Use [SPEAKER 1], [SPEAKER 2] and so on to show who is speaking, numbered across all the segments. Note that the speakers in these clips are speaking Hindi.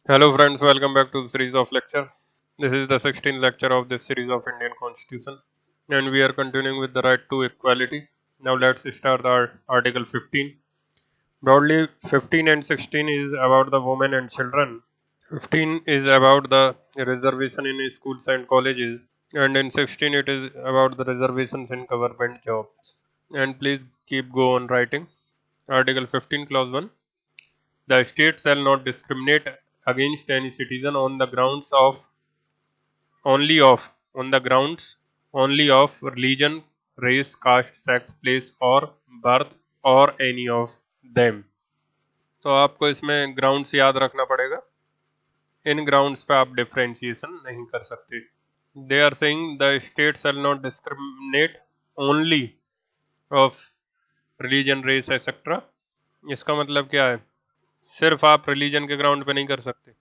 [SPEAKER 1] Hello friends, welcome back to the series of lecture. This is the 16th lecture of this series of Indian Constitution and we are continuing with the right to equality. Now let's start the article 15. Broadly 15 and 16 is about the women and children. 15 is about the reservation in schools and colleges and in 16 it is about the reservations in government jobs. And please keep go on writing. Article 15 clause 1. The state shall not discriminate against any citizen on the grounds of only of on the grounds only of religion, race, caste, sex, place or birth or any of them. तो आपको इसमें ग्राउंड्स याद रखना पड़ेगा. इन ग्राउंड्स पे आप डिफरेंशिएशन नहीं कर सकते. They are saying the state shall not discriminate only of religion, race etcetera. इसका मतलब क्या है? सिर्फ आप रिलीजन के ग्राउंड पे नहीं कर सकते,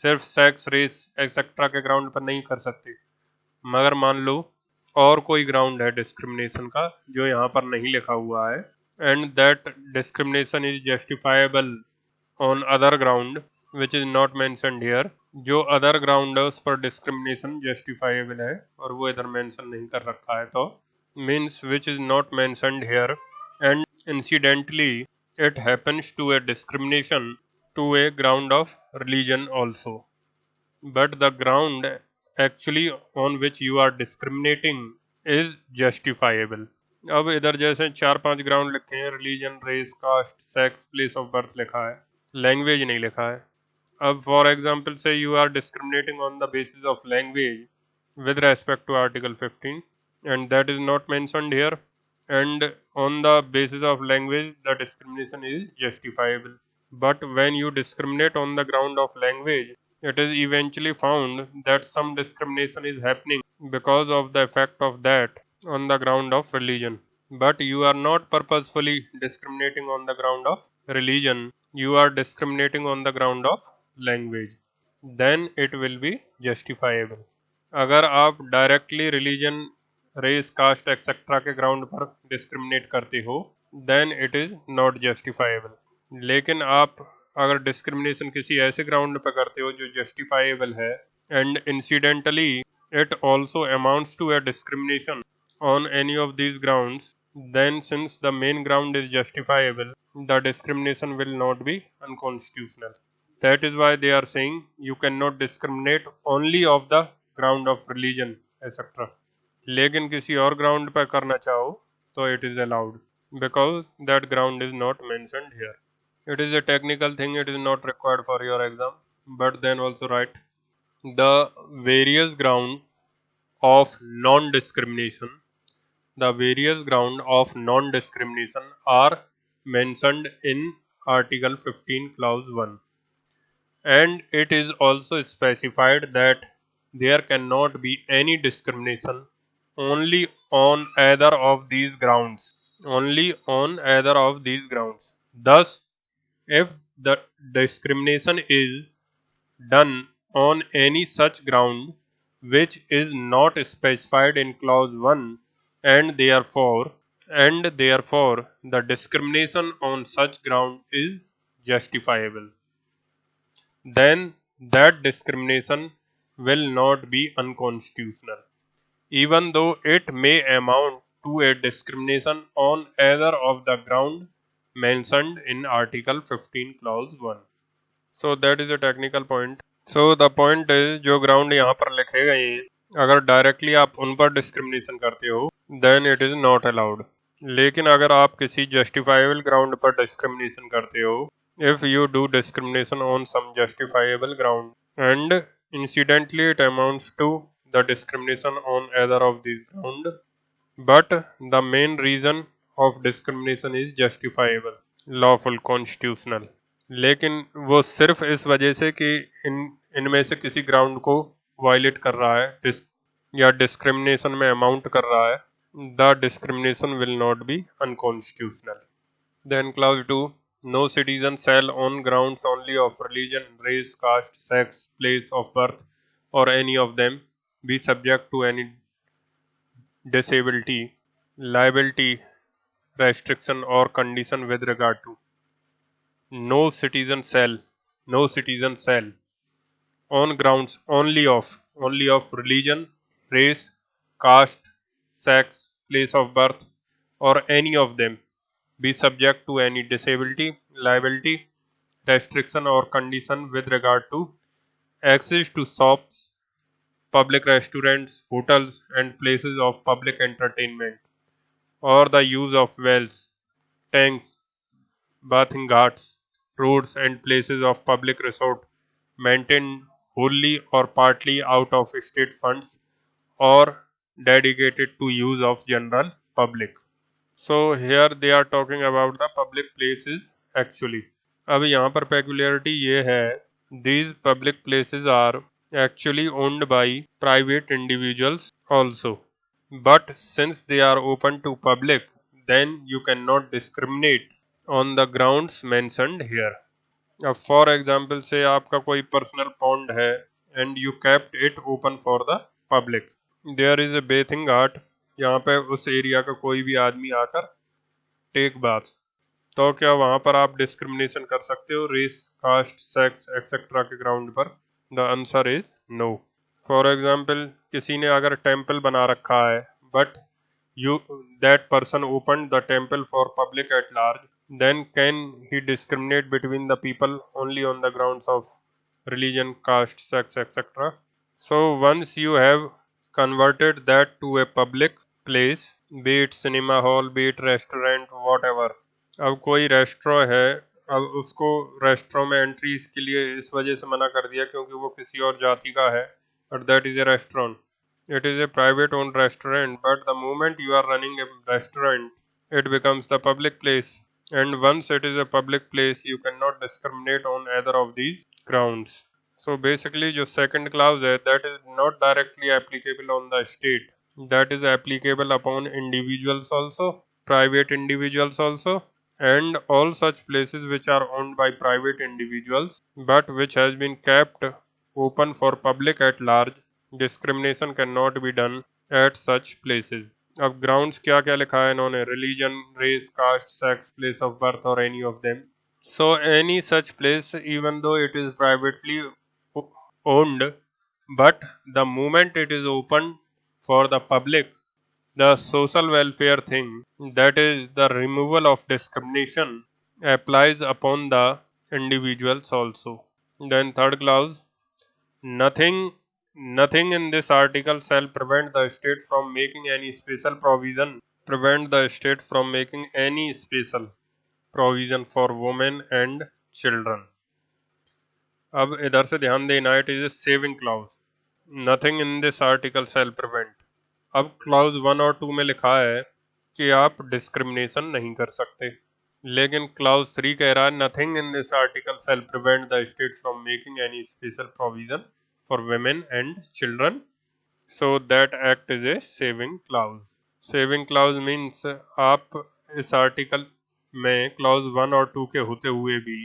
[SPEAKER 1] सिर्फ सेक्स, रेस एक्सेट्रा के ग्राउंड पर नहीं कर सकते, मगर मान लो और कोई ग्राउंड है डिस्क्रिमिनेशन का जो यहाँ पर नहीं लिखा हुआ है and that discrimination is justifiable on other ground which is not mentioned here. जो अदर ग्राउंड है उस पर डिस्क्रिमिनेशन जस्टिफाइबल है और वो इधर मेंशन नहीं कर रखा है, तो means which is not mentioned here and incidentally it happens to a discrimination to a ground of religion also, but the ground actually on which you are discriminating is justifiable. अब इधर जैसे 4-5 ग्राउंड लिखे हैं, religion, race, caste, sex, place of birth लिखा है, लैंग्वेज नहीं लिखा है. अब for example say you are discriminating on the basis of language with respect to article 15 and that is not mentioned here, and on the basis of language the discrimination is justifiable. But when you discriminate on the ground of language, it is eventually found that some discrimination is happening because of the effect of that on the ground of religion. But you are not purposefully discriminating on the ground of religion, you are discriminating on the ground of language, then it will be justifiable. अगर आप directly religion, race, caste etcetera के ग्राउंड पर डिस्क्रिमिनेट करते हो then it is not justifiable. लेकिन आप अगर डिस्क्रिमिनेशन किसी ऐसे ग्राउंड पर करते हो जो जस्टिफाइबल है and incidentally it also amounts to a discrimination on any of these grounds, then since the main ground is justifiable, the discrimination will not be unconstitutional. That is why they are saying you cannot discriminate only of the ground of religion etc. लेकिन किसी और ग्राउंड पर करना चाहो तो it is allowed because that ground is not mentioned here. It is a technical thing, it is not required for your exam, but then also write the various ground of non-discrimination. The various ground of non-discrimination are mentioned in Article 15 Clause 1. And it is also specified that there cannot be any discrimination only on either of these grounds. Only on either of these grounds. Thus, if the discrimination is done on any such ground which is not specified in clause 1 and therefore the discrimination on such ground is justifiable, then that discrimination will not be unconstitutional, even though it may amount to a discrimination on either of the ground mentioned in Article 15 Clause 1. So that is a technical point. So the point is जो ground यहाँ पर लिखे गए हैं अगर डायरेक्टली आप उन पर डिस्क्रिमिनेशन करते हो then it is not allowed. लेकिन अगर आप किसी justifiable ground पर डिस्क्रिमिनेशन करते हो, if you do discrimination on some justifiable ground and incidentally it amounts to the discrimination on either of these ground, but the main reason of discrimination is justifiable, lawful, constitutional. लेकिन वो सिर्फ इस वजह से कि इनमें से किसी ग्राउंड को वायलेट कर रहा है या डिस्क्रिमिनेशन में अमाउंट कर रहा है, the discrimination will not be unconstitutional. Then clause 2, no citizen shall on grounds only of religion, race, caste, sex, place of birth or any of them be subject to any disability, liability, restriction or condition with regard to. No citizen shall on grounds only of religion, race, caste, sex, place of birth, or any of them, be subject to any disability, liability, restriction or condition with regard to access to shops, public restaurants, hotels, and places of public entertainment, or the use of wells, tanks, bathing ghats, roads, and places of public resort maintained wholly or partly out of state funds or dedicated to use of general public. So here they are talking about the public places actually. अब यहाँ पर peculiarity ये है, these public places are actually owned by private individuals also. But since they are open to public, then you cannot discriminate on the grounds mentioned here. अब फॉर एग्जाम्पल से आपका कोई पर्सनल पॉन्ड है and you kept it open for the public, there is a bathing ghat, यहाँ पे उस एरिया का कोई भी आदमी आकर टेक बाथ्स, तो क्या वहाँ पर आप डिस्क्रिमिनेशन कर सकते हो रेस, कास्ट, सेक्स एक्सेट्रा के ग्राउंड पर? The answer is no. For example किसी ने अगर टेम्पल बना रखा है but you that person opened the temple for public at large, then can he discriminate between the people only on the grounds of religion, caste, sex, etc.? So once you have converted that to a public place, be it cinema hall, be it restaurant, whatever. अब कोई रेस्टोरेंट है, अब उसको रेस्टोरेंट में एंट्री इसके लिए इस वजह से मना कर दिया क्योंकि वो किसी और जाति का है, और that is A restaurant. It is a private owned restaurant, but the moment you are running a restaurant, it becomes the public place. And once it is a public place, you cannot discriminate on either of these grounds. So basically, जो second clause है, that is not directly applicable on the state. That is applicable upon individuals also, private individuals also, and all such places which are owned by private individuals, but which has been kept open for public at large. Discrimination cannot be done at such places. अब grounds क्या क्या लिखा है इन्होंने? religion, race, caste, sex, place of birth or any of them. So any such place, even though it is privately owned, but the moment it is open for the public, the social welfare thing, that is the removal of discrimination, applies upon the individuals also. Then third clause, Nothing in this article shall prevent the state from making any special provision. Prevent the state from making any special provision for women and children. अब इधर से ध्यान देना, it is a saving clause. Nothing in this article shall prevent. अब clause 1 और 2 में लिखा है कि आप discrimination नहीं कर सकते, लेकिन clause 3 कह रहा है nothing in this article shall prevent the state from making any special provision for women and children. So that act is a saving clause. Saving clause means आप इस आर्टिकल में क्लॉज 1 और 2 के होते हुए भी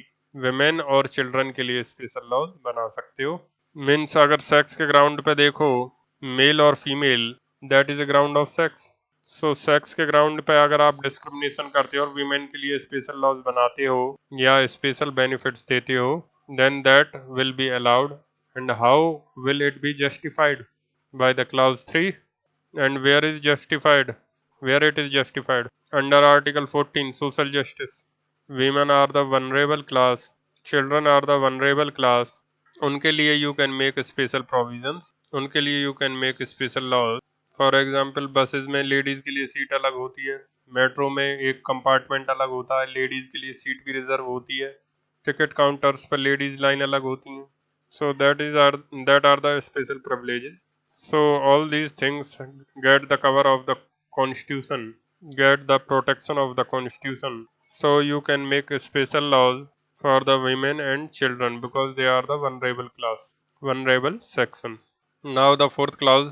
[SPEAKER 1] women और children के लिए स्पेशल लॉज बना सकते हो. मीन्स अगर सेक्स के ग्राउंड पे देखो, मेल और female, that is a ground of sex. So sex के ग्राउंड पे अगर आप डिस्क्रिमिनेशन करते हो और वीमेन के लिए स्पेशल लॉज बनाते हो या स्पेशल बेनिफिट्स देते हो, then that will be allowed. And how will it be justified? By the clause 3. And where is justified? Where it is justified? Under Article 14, social justice. Women are the vulnerable class. Children are the vulnerable class. उनके लिए you can make special provisions. उनके लिए you can make special laws. For example, buses में लेडीज के लिए सीट अलग होती है, मेट्रो में एक कंपार्टमेंट अलग होता है, लेडीज के लिए सीट भी रिजर्व होती है, टिकट काउंटर्स पर लेडीज लाइन अलग होती हैं. So that are the special privileges. So all these things get the cover of the constitution, get the protection of the constitution. So you can make special laws for the women and children because they are the vulnerable class, vulnerable sections. Now the fourth clause,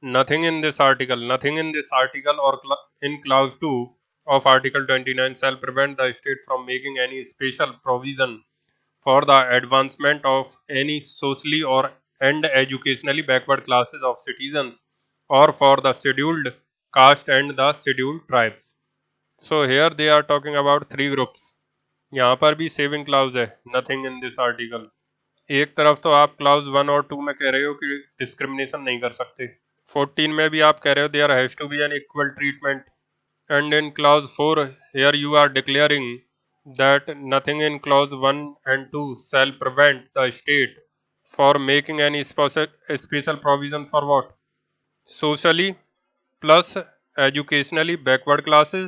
[SPEAKER 1] nothing in this article or in clause 2 of article 29 shall prevent the state from making any special provision for the advancement of any socially or and educationally backward classes of citizens or for the scheduled caste and the scheduled tribes. So here they are talking about 3 groups. यहाँ पर भी saving clause है, nothing in this article. एक तरफ तो आप क्लाउज 1 और 2 में कह रहे हो कि डिस्क्रिमिनेशन नहीं कर सकते, 14 में भी आप कह रहे हो there has to be an equal treatment, and in clause 4 here you are declaring that nothing in clause 1 and 2 shall prevent the state for making any special provision for what? Socially plus educationally backward classes,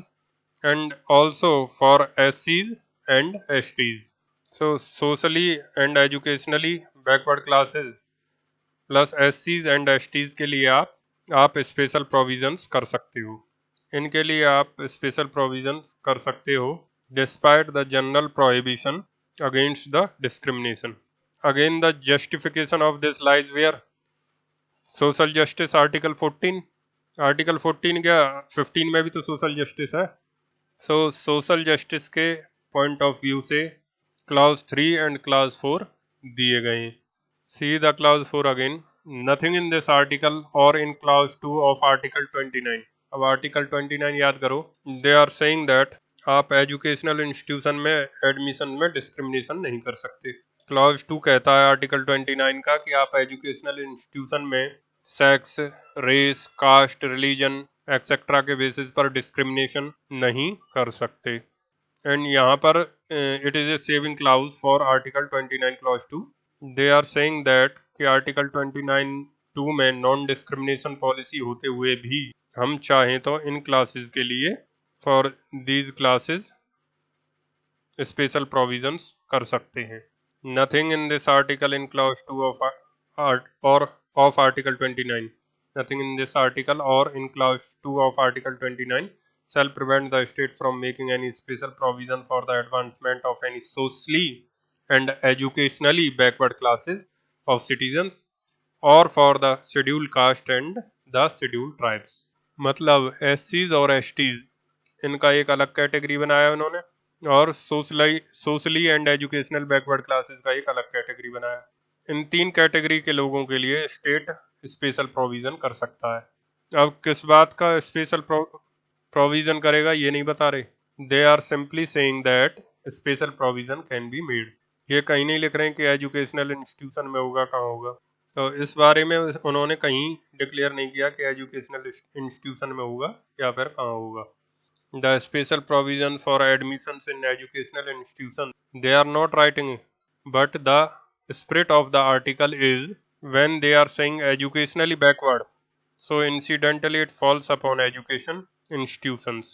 [SPEAKER 1] and also for SCs and STs. So socially and educationally backward classes plus SCs and STs के लिए आप स्पेशल प्रोविजंस कर सकते हो, इनके लिए आप स्पेशल प्रोविजंस कर सकते हो despite the general prohibition against the discrimination. Again, the justification of this lies where? Social justice article 14. Article 14 क्या 15 में भी तो सोशल जस्टिस है. सो सोशल जस्टिस के पॉइंट ऑफ व्यू से क्लाउज 3 एंड क्लाउज 4 दिए गए. See the clause 4 again. Nothing in this article और इन क्लाउज 2 ऑफ आर्टिकल 29. अब आर्टिकल 29 याद करो. दे आर सेइंग दैट आप एजुकेशनल इंस्टीट्यूशन में एडमिशन में डिस्क्रिमिनेशन नहीं कर सकते. क्लॉज 2 कहता है आर्टिकल 29 का कि आप एजुकेशनल इंस्टीट्यूशन में sex, race, caste, religion etcetera के बेसिस पर डिस्क्रिमिनेशन नहीं कर सकते. एंड यहाँ पर it is a saving clause for article 29 clause 2. They are saying that कि आर्टिकल 29 2 में नॉन डिस्क्रिमिनेशन पॉलिसी होते हुए भी हम चाहें तो इन क्लासेस के लिए for these classes special provisions कर सकते हैं. Nothing in this article in clause 2 of article 29. Nothing in this article or in clause 2 of article 29 shall prevent the state from making any special provision for the advancement of any socially and educationally backward classes of citizens or for the scheduled caste and the scheduled tribes. मतलब SCs और STs इनका एक अलग कैटेगरी बनाया उन्होंने, और socially and educational backward classes का एक अलग कैटेगरी बनाया. इन तीन कैटेगरी के लोगों के लिए स्टेट स्पेशल प्रोविजन कर सकता है. अब किस बात का स्पेशल प्रोविजन करेगा ये नहीं बता रहे. They are simply saying that special provision can be made. ये कहीं नहीं लिख रहे हैं कि एजुकेशनल इंस्टीट्यूशन में होगा, कहाँ होगा. तो इस बारे में उन्होंने कहीं डिक्लेयर नहीं किया कि एजुकेशनल इंस्टीट्यूशन में होगा या फिर कहाँ होगा. The special provision for admissions in educational institutions, they are not writing, but the spirit of the article is when they are saying educationally backward, so incidentally it falls upon education institutions.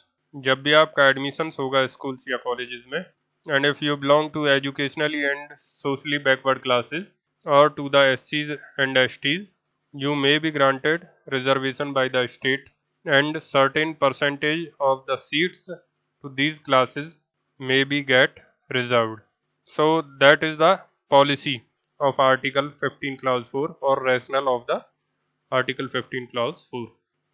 [SPEAKER 1] जब भी आपका admissions होगा schools या colleges में, and if you belong to educationally and socially backward classes or to the SCs and STs, you may be granted reservation by the state, and certain percentage of the seats to these classes may be get reserved. So that is the policy of article 15 clause 4 or rationale of the article 15 clause 4.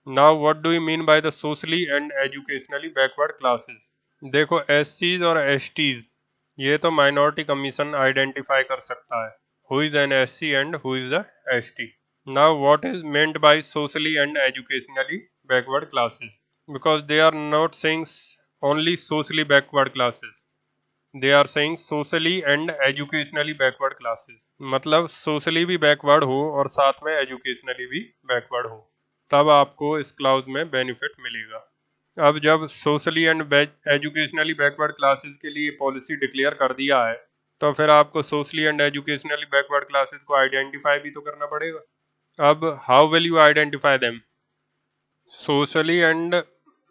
[SPEAKER 1] Now what do we mean by the socially and educationally backward classes? देखो SCs और STs ये तो minority commission identify कर सकता है who is an SC and who is a ST. Now what is meant by socially and educationally backward classes? Because they are not saying only socially backward classes, they are saying socially and educationally backward classes. मतलब socially भी backward हो और साथ में educationally भी backward हो, तब आपको इस क्लाउज में बेनिफिट मिलेगा. अब जब socially and educationally backward classes के लिए पॉलिसी डिक्लेयर कर दिया है, तो फिर आपको socially and educationally backward classes को आइडेंटिफाई भी तो करना पड़ेगा. अब how will you identify them? Socially and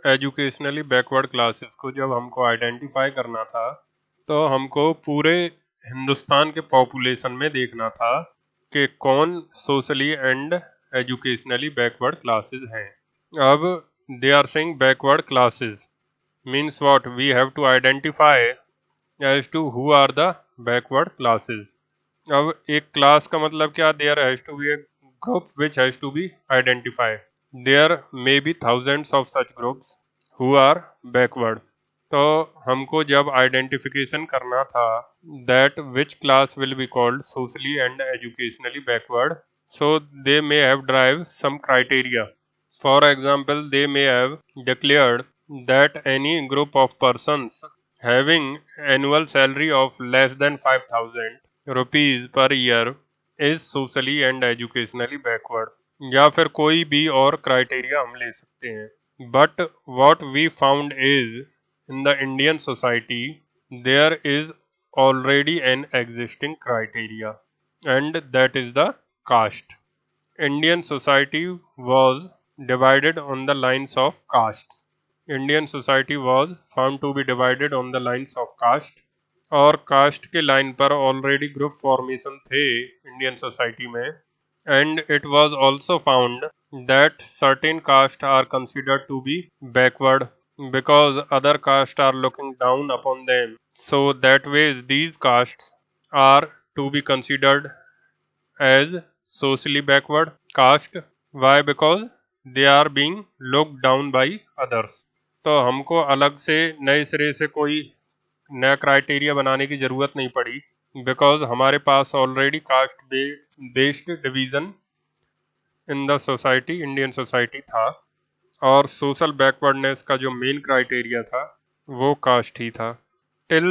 [SPEAKER 1] educationally backward classes को जब हमको आइडेंटिफाई करना था, तो हमको पूरे हिंदुस्तान के पॉपुलेशन में देखना था कि कौन socially and educationally backward classes हैं. अब they are saying backward classes means what? We have to identify as to who are the backward classes. अब एक क्लास का मतलब क्या? There has to be a group which has to be identified. There may be thousands of such groups who are backward. तो हमको जब आइडेंटिफिकेशन करना था that which class will be called socially and educationally backward, so they may have derived some criteria. For example, they may have declared that any group of persons having annual salary of less than 5,000 rupees per year is socially and educationally backward. या फिर कोई भी और क्राइटेरिया हम ले सकते हैं. But what we found is in the Indian society there is already an existing criteria, and that is the caste. Indian society was divided on the lines of caste. Indian society was found to be divided on the lines of caste. और कास्ट के लाइन पर ऑलरेडी ग्रुप फॉर्मेशन थे इंडियन सोसाइटी में. And it was also found that certain caste are considered to be backward because other castes are looking down upon them. So that way these castes are to be considered as socially backward caste. Why? Because they are being looked down by others. तो हमको अलग से नए सिरे से कोई नया क्राइटेरिया बनाने की ज़रूरत नहीं पड़ी, बिकॉज हमारे पास already caste based division in the society, Indian society था. और सोशल बैकवर्डनेस का जो मेन क्राइटेरिया था वो कास्ट ही था. Till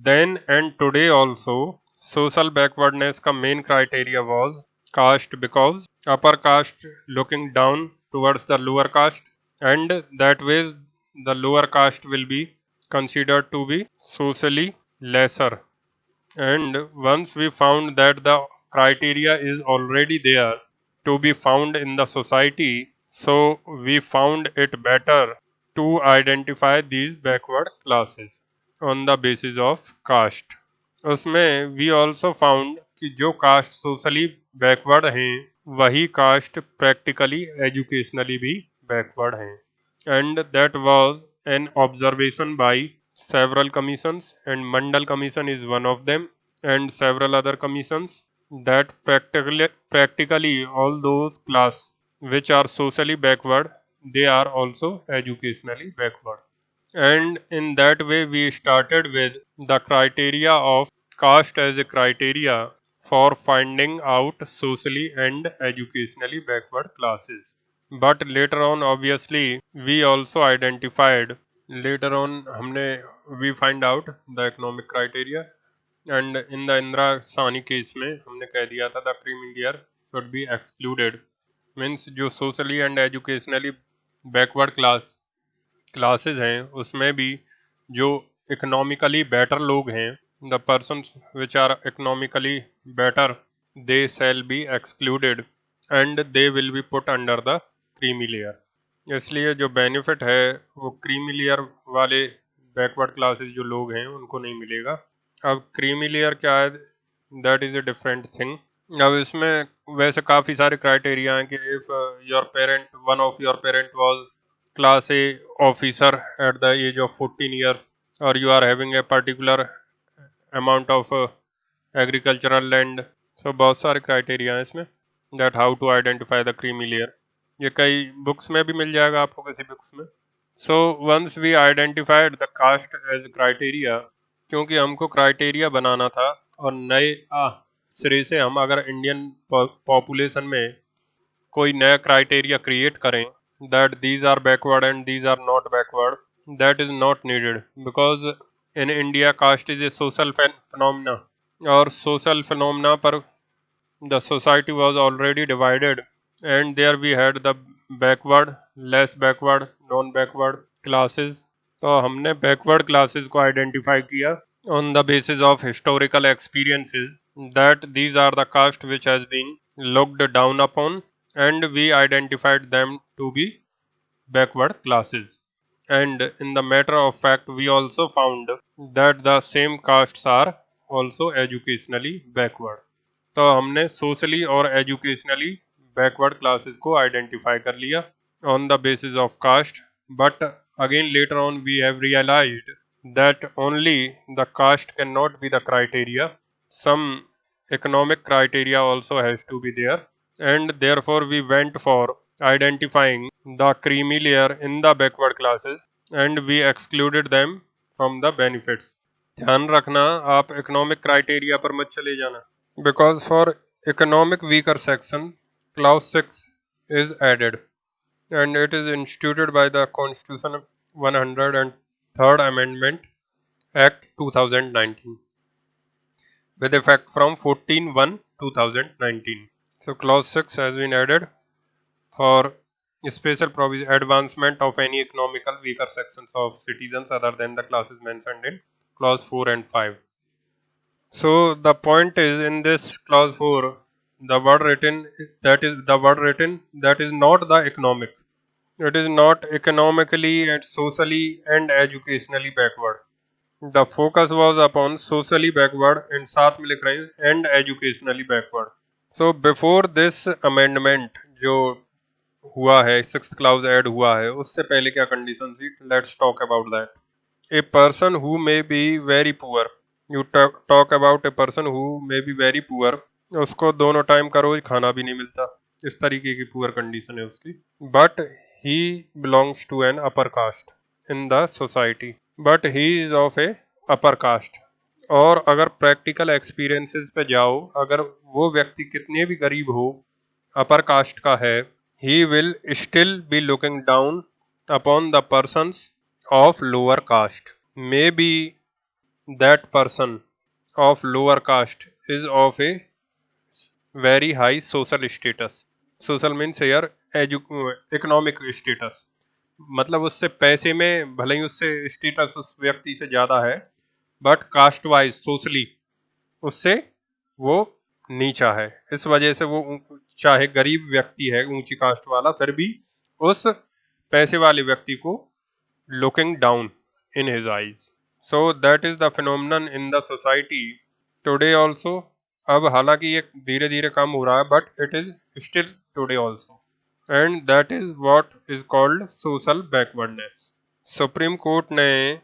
[SPEAKER 1] then and today also social backwardness का main criteria was caste, because upper caste looking down towards the lower caste, and that way the lower caste will be considered to be socially lesser. And once we found that the criteria is already there to be found in the society, so we found it better to identify these backward classes on the basis of caste. उसमें we also found कि जो caste socially backward हैं वही caste practically educationally भी backward हैं. And that was an observation by several commissions, and Mandal Commission is one of them, and several other commissions, that practically all those class which are socially backward, they are also educationally backward. And in that way we started with the criteria of caste as a criteria for finding out socially and educationally backward classes. But later on obviously we also identified, later on हमने we find out the economic criteria, and in the Indira Sahni case में हमने कह दिया था the creamy layer should be excluded. Means जो socially and educationally backward classes हैं उसमें भी जो economically better लोग हैं, the persons which are economically better, they shall be excluded and they will be put under the creamy layer. इसलिए जो बेनिफिट है वो क्रीमी लेयर वाले बैकवर्ड क्लासेस जो लोग हैं उनको नहीं मिलेगा. अब क्रीमी लेयर क्या है, that is a different thing. अब इसमें वैसे काफ़ी सारे क्राइटेरिया हैं कि if your parent, one of your parent was class A officer at the age of 14 years, और you are having a particular amount of agricultural land. So बहुत सारे क्राइटेरिया हैं इसमें, that how to identify the creamy layer. ये कई बुक्स में भी मिल जाएगा आपको किसी बुक्स में. So once we identified the caste as criteria, क्योंकि हमको क्राइटेरिया बनाना था और नए सिरे से हम अगर इंडियन पॉपुलेशन में कोई नया क्राइटेरिया क्रिएट करें that these are backward and these are not backward, that is not needed, because in India caste is a social phenomena, और सोशल फिनोमिना पर the society was already divided, and there we had the backward, less backward, non backward classes. तो हमने backward classes को identify किया on the basis of historical experiences, that these are the caste which has been looked down upon, and we identified them to be backward classes. And in the matter of fact we also found that the same castes are also educationally backward. तो हमने socially और educationally बैकवर्ड क्लासेस को आइडेंटिफाई कर लिया on the basis of caste. But again later on we have realised that only the caste can not be the criteria, some economic criteria also has to be there, and therefore we went for identifying the creamy layer in the backward classes and we excluded them from the benefits. ध्यान रखना आप इकोनॉमिक क्राइटेरिया पर मत चले जाना, because for economic weaker section Clause 6 is added, and it is instituted by the Constitution 103rd Amendment Act 2019. with effect from 14/1/2019. So clause 6 has been added for special provision advancement of any economical weaker sections of citizens other than the classes mentioned in clause 4 and 5. So the point is, in this clause 4, the word written that is not the economic. It is not economically and socially and educationally backward. The focus was upon socially backward and साथ में लिख रहे हैं and educationally backward. So before this amendment जो हुआ है, सिक्स्थ क्लाउज ऐड हुआ है, उससे पहले क्या कंडीशन थी? Let's talk about that. A person who may be very poor, you talk about a person who may be very poor, उसको दोनों टाइम का रोज खाना भी नहीं मिलता, इस तरीके की पुअर कंडीशन है उसकी. But he belongs to an upper caste in the society, but he is of a upper caste. और अगर प्रैक्टिकल एक्सपीरियंसेस पे जाओ, अगर वो व्यक्ति कितने भी गरीब हो, अपर कास्ट का है, he will still be looking down upon the persons of lower caste. Maybe that person of lower caste is of a very high social status. Social means here economic status. मतलब उससे पैसे में भले ही उससे स्टेटस उस व्यक्ति से ज्यादा है, बट कास्ट वाइज सोशली उससे वो नीचा है. इस वजह से वो चाहे गरीब व्यक्ति है, ऊंची कास्ट वाला, फिर भी उस पैसे वाले व्यक्ति को looking down in his eyes. So that is the phenomenon in the society today also. अब हालांकि ये धीरे धीरे कम हो रहा है, but it is still today also, and that is what is called social backwardness. Supreme Court ने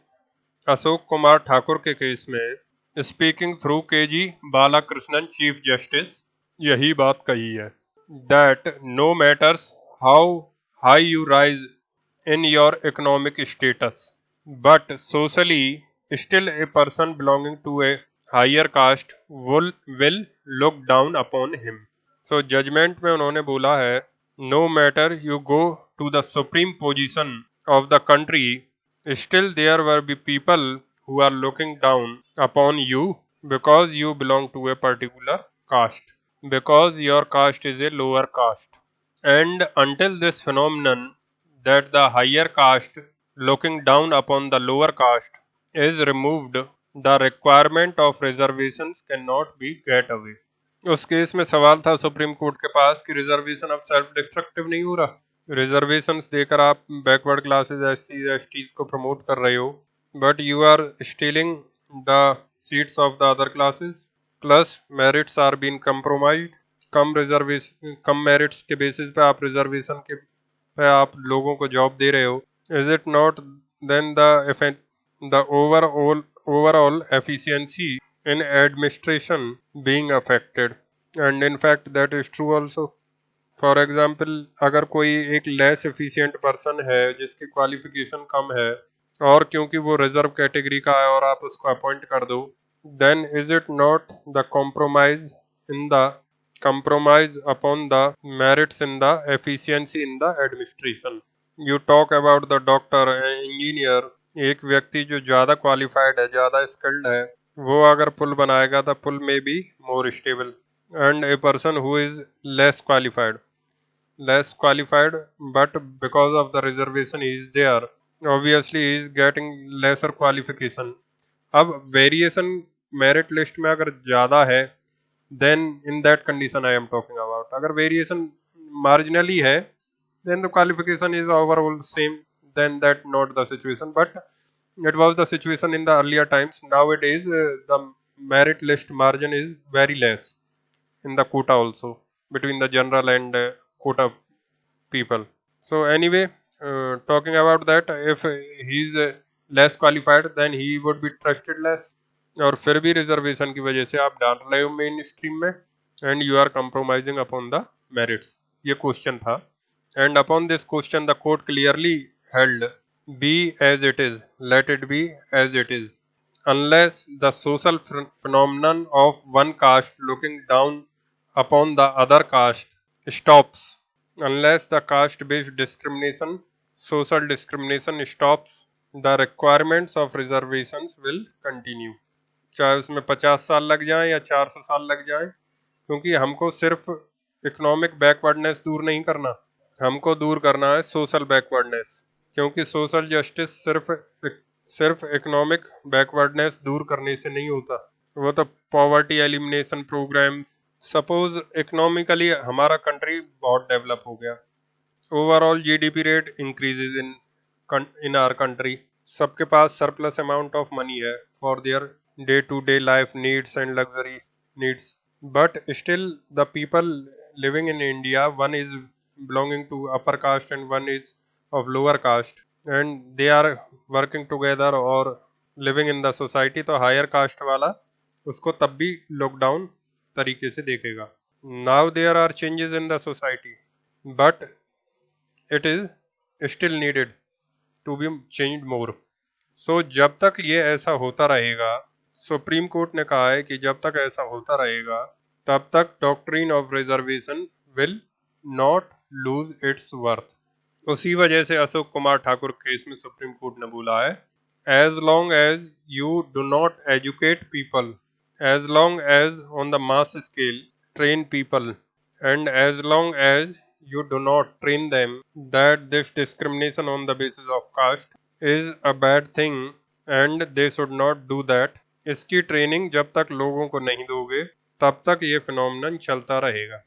[SPEAKER 1] अशोक कुमार ठाकुर के केस में speaking through K G. Balakrishnan chief justice यही बात कही है, that no matters how high you rise in your economic status, but socially still a person belonging to a higher caste will look down upon him. So judgment में उन्होंने बोला है, no matter you go to the supreme position of the country, still there will be people who are looking down upon you because you belong to a particular caste, because your caste is a lower caste. And until this phenomenon that the higher caste looking down upon the lower caste is removed, the requirement of reservations cannot be get away. उस केस में सवाल था सुप्रीम कोर्ट के पास कि रिजर्वेशन अब सेल्फ डिस्ट्रक्टिव नहीं हो रहा. रिजर्वेशंस देकर आप बैकवर्ड क्लासेस एससी एसटीज को प्रमोट कर रहे हो, but you are stealing the seats of the other classes, plus merits are been compromised. कम मेरिट्स के बेसिस पे आप रिजर्वेशन के पे आप लोगों को जॉब दे रहे हो. Is it not then the overall efficiency in administration being affected? And in fact that is true also. For example, अगर कोई एक लेस एफिशिएंट पर्सन है जिसकी क्वालिफिकेशन कम है, और क्योंकि वो रिजर्व कैटेगरी का है और आप उसको अपॉइंट कर दो, then is it not the compromise upon the merits in the efficiency in the administration? You talk about the doctor and engineer. एक व्यक्ति जो ज्यादा क्वालिफाइड है, ज्यादा स्किल्ड है, वो अगर पुल बनाएगा the पुल may be more stable, and a person who is less qualified but because of the reservation he is there, obviously he is getting lesser qualification. अब वेरिएशन मेरिट लिस्ट में अगर ज्यादा है, then in that condition I am talking about. अगर variation marginally है, then the qualification is overall same, then that not the situation, but it was the situation in the earlier times. Nowadays the merit list margin is very less in the quota also, between the general and quota people. So anyway, talking about that, if he is less qualified, then he would be trusted less. और फिर भी रिजर्वेशन की वजह से आप डाल रहे हो मेन स्ट्रीम में, and you are compromising upon the merits. ये क्वेश्चन था, and upon this question the court clearly held, be as it is, let it be as it is, unless the social phenomenon of one caste looking down upon the other caste stops, unless the caste based discrimination, social discrimination stops, the requirements of reservations will continue. चाहे उसमें 50 साल लग जाएं या 400 साल लग जाएं, क्योंकि हमको सिर्फ इकोनॉमिक बैकवर्डनेस दूर नहीं करना, हमको दूर करना है सोशल बैकवर्डनेस। क्योंकि सोशल जस्टिस सिर्फ इकोनॉमिक बैकवर्डनेस दूर करने से नहीं होता, वो तो poverty elimination programmes. Suppose economically हमारा कंट्री बहुत डेवलप हो गया, overall GDP rate increases in our country, सबके पास सरप्लस अमाउंट ऑफ मनी है for their day to day life needs and luxury needs, but still the people living in India, one is belonging to upper caste and one is of lower caste, and they are working together or living in the society, तो हायर कास्ट वाला उसको तब भी लॉकडाउन तरीके से देखेगा। Now there are changes in the society, but it is still needed to be changed more. So जब तक ये ऐसा होता रहेगा, सुप्रीम कोर्ट ने कहा है कि जब तक ऐसा होता रहेगा तब तक doctrine of reservation will not lose its worth. उसी वजह से अशोक कुमार ठाकुर केस में सुप्रीम कोर्ट ने बोला है, as long as you do not educate people, as long as on the mass scale train people, and as long as you do not train them that this discrimination on the basis of caste is a bad thing and they should not do that, इसकी ट्रेनिंग जब तक लोगों को नहीं दोगे तब तक ये फिनोमिनन चलता रहेगा।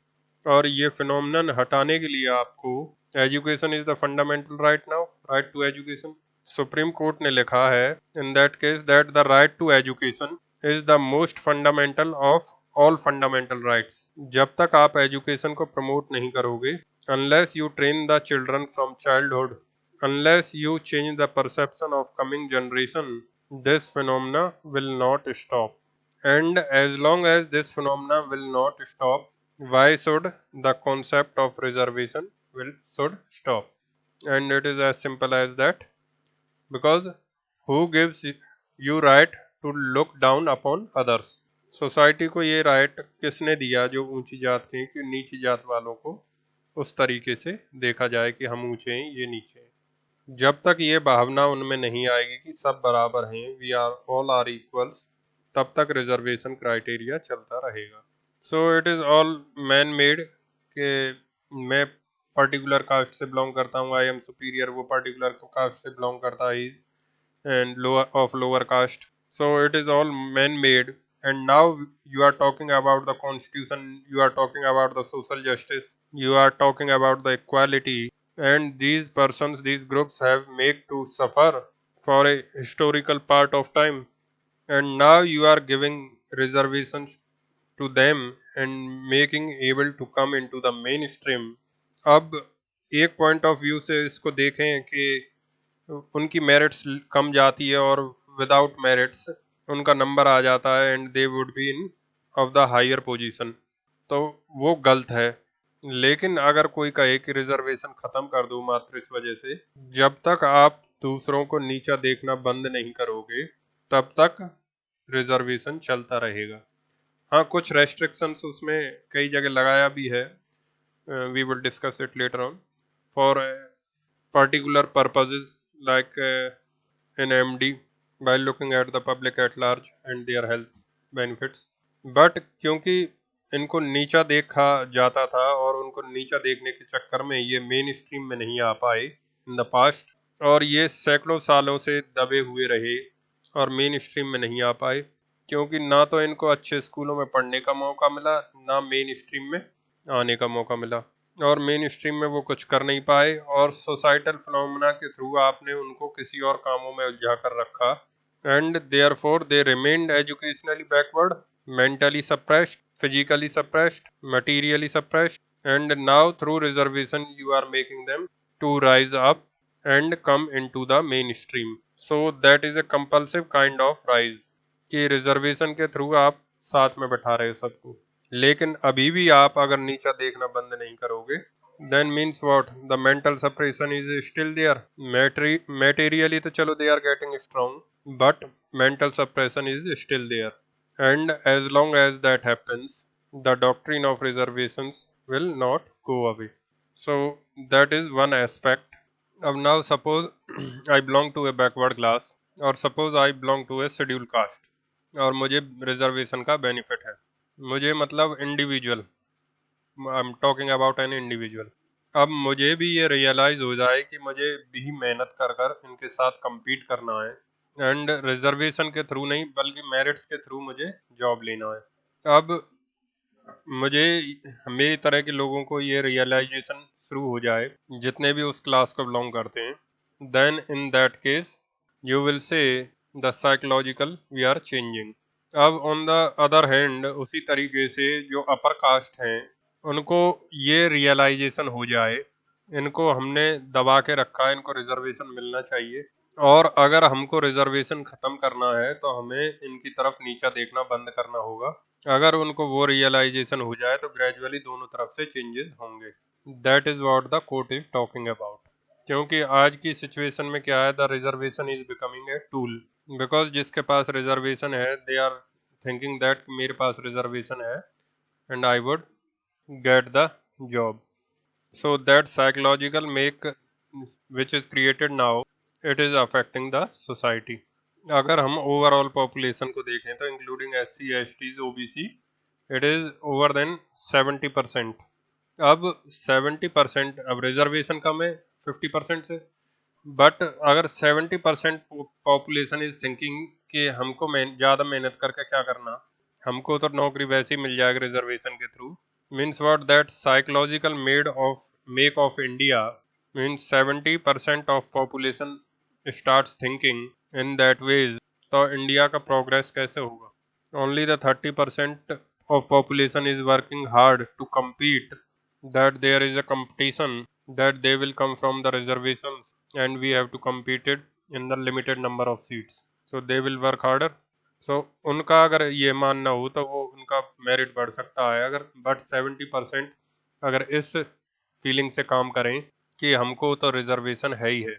[SPEAKER 1] और ये फिनोमिनन हटाने के लिए आपको education is the fundamental right now, right to education. Supreme Court ने लिखा है in that case that the right to education is the most fundamental of all fundamental rights. जब तक आप एजुकेशन को प्रमोट नहीं करोगे, unless you train the children from childhood, unless you change the perception of coming generation, this phenomena will not stop. And as long as this phenomena will not stop, why should the concept of reservation should stop? And it is as simple as that, because who gives you right to look down upon others? Society को ये राइट किसने दिया जो ऊंची जात के कि नीची जात वालों को उस तरीके से देखा जाए कि हम ऊंचे हैं ये नीचे हैं। जब तक ये भावना उनमें नहीं आएगी कि सब बराबर हैं, we are all are equals, तब तक रिजर्वेशन क्राइटेरिया चलता रहेगा। So it is all man made के मैं पर्टिकुलर कास्ट से बिलोंग करता हूँ, आई एम सुपीरियर, वो पर्टिकुलर कास्ट से बिलोंग करता है and lower of lower caste. So it is all man made, and now you are talking about the constitution, you are talking about the social justice, you are talking about the equality, and these persons, these groups have made to suffer for a historical part of time, and now you are giving reservations to them and making able to come into the mainstream। अब एक पॉइंट ऑफ व्यू से इसको देखें कि उनकी मेरिट्स कम जाती है और विदाउट मेरिट्स उनका नंबर आ जाता है and they would be in of the higher position, तो वो गलत है। लेकिन अगर कोई कहे कि रिजर्वेशन खत्म कर दो मात्र इस वजह से, जब तक आप दूसरों को नीचा देखना बंद नहीं करोगे तब तक रिजर्वेशन चलता रहेगा। हाँ, कुछ रेस्ट्रिक्शंस उसमें कई जगह लगाया भी है, we will discuss it later on, for particular purposes like in MD, by looking at the public at large and their health benefits, but क्योंकि इनको नीचा देखा जाता था और उनको नीचा देखने के चक्कर में ये मेन स्ट्रीम में नहीं आ पाए इन द पास्ट, और ये सैकड़ों सालों से दबे हुए रहे और मेन स्ट्रीम में नहीं आ पाए, क्योंकि ना तो इनको अच्छे स्कूलों में पढ़ने का मौका मिला, ना मेन स्ट्रीम में आने का मौका मिला, और मेन स्ट्रीम में वो कुछ कर नहीं पाए, और सोसाइटल फिनोमेना के थ्रू आपने उनको किसी और कामों में उलझा कर रखा, and therefore they remained educationally backward, mentally suppressed, physically suppressed, materially suppressed, and now through reservation you are making them to rise up and come into the mainstream, so that is a compulsive kind of rise कि रिजर्वेशन के थ्रू आप साथ में बैठा रहे हो सबको। लेकिन अभी भी आप अगर नीचा देखना बंद नहीं करोगे, then means what? The mental suppression is still there. Materially तो चलो they are getting strong, but mental suppression is still there. And as long as that happens, the doctrine of reservations will not go away. So that is one aspect. अब now suppose I belong to a backward class, or suppose I belong to a scheduled caste, और मुझे रिजर्वेशन का बेनिफिट है। मुझे मतलब individual, I am talking about an individual. अब मुझे भी ये रियलाइज हो जाए कि मुझे भी मेहनत कर कर इनके साथ compete करना है एंड रिजर्वेशन के थ्रू नहीं बल्कि मेरिट्स के थ्रू मुझे जॉब लेना है। अब मुझे मेरी तरह के लोगों को ये रियलाइजेशन शुरू हो जाए जितने भी उस क्लास को बिलोंग करते हैं, then in that case you will see the psychological we are changing. अब ऑन द अदर हैंड उसी तरीके से जो अपर कास्ट हैं उनको ये रियलाइजेशन हो जाए इनको हमने दबा के रखा है, इनको रिजर्वेशन मिलना चाहिए और अगर हमको रिजर्वेशन खत्म करना है तो हमें इनकी तरफ नीचा देखना बंद करना होगा। अगर उनको वो रियलाइजेशन हो जाए तो ग्रेजुअली दोनों तरफ से चेंजेस होंगे। That is what the court is talking about. क्योंकि आज की सिचुएशन में क्या है, the reservation is becoming a tool, because जिसके पास रिजर्वेशन है दे आर थिंकिंग दैट मेरे पास रिजर्वेशन है and I would get the job. So that psychological make which is created now, it is affecting the society. अगर हम ओवरऑल पॉपुलेशन को देखें तो including SC STs OBC it is over than 70%। अब 70%, अब रिजर्वेशन कम है 50% से, बट अगर 70% पॉपुलेशन इज थिंकिंग कि हमको ज़्यादा मेहनत करके क्या करना, हमको तो नौकरी वैसे ही मिल जाएगी रिजर्वेशन के through, means what, that psychological make of India means 70% of population starts thinking in that ways, तो इंडिया का प्रोग्रेस कैसे होगा? Only the 30% of population is working hard to compete, that there is a competition, that they will come from the reservations and we have to compete it in the limited number of seats, so they will work harder। सो उनका अगर ये मानना हो तो वो उनका मेरिट बढ़ सकता है अगर, बट 70% अगर इस फीलिंग से काम करें कि हमको तो रिजर्वेशन है ही है,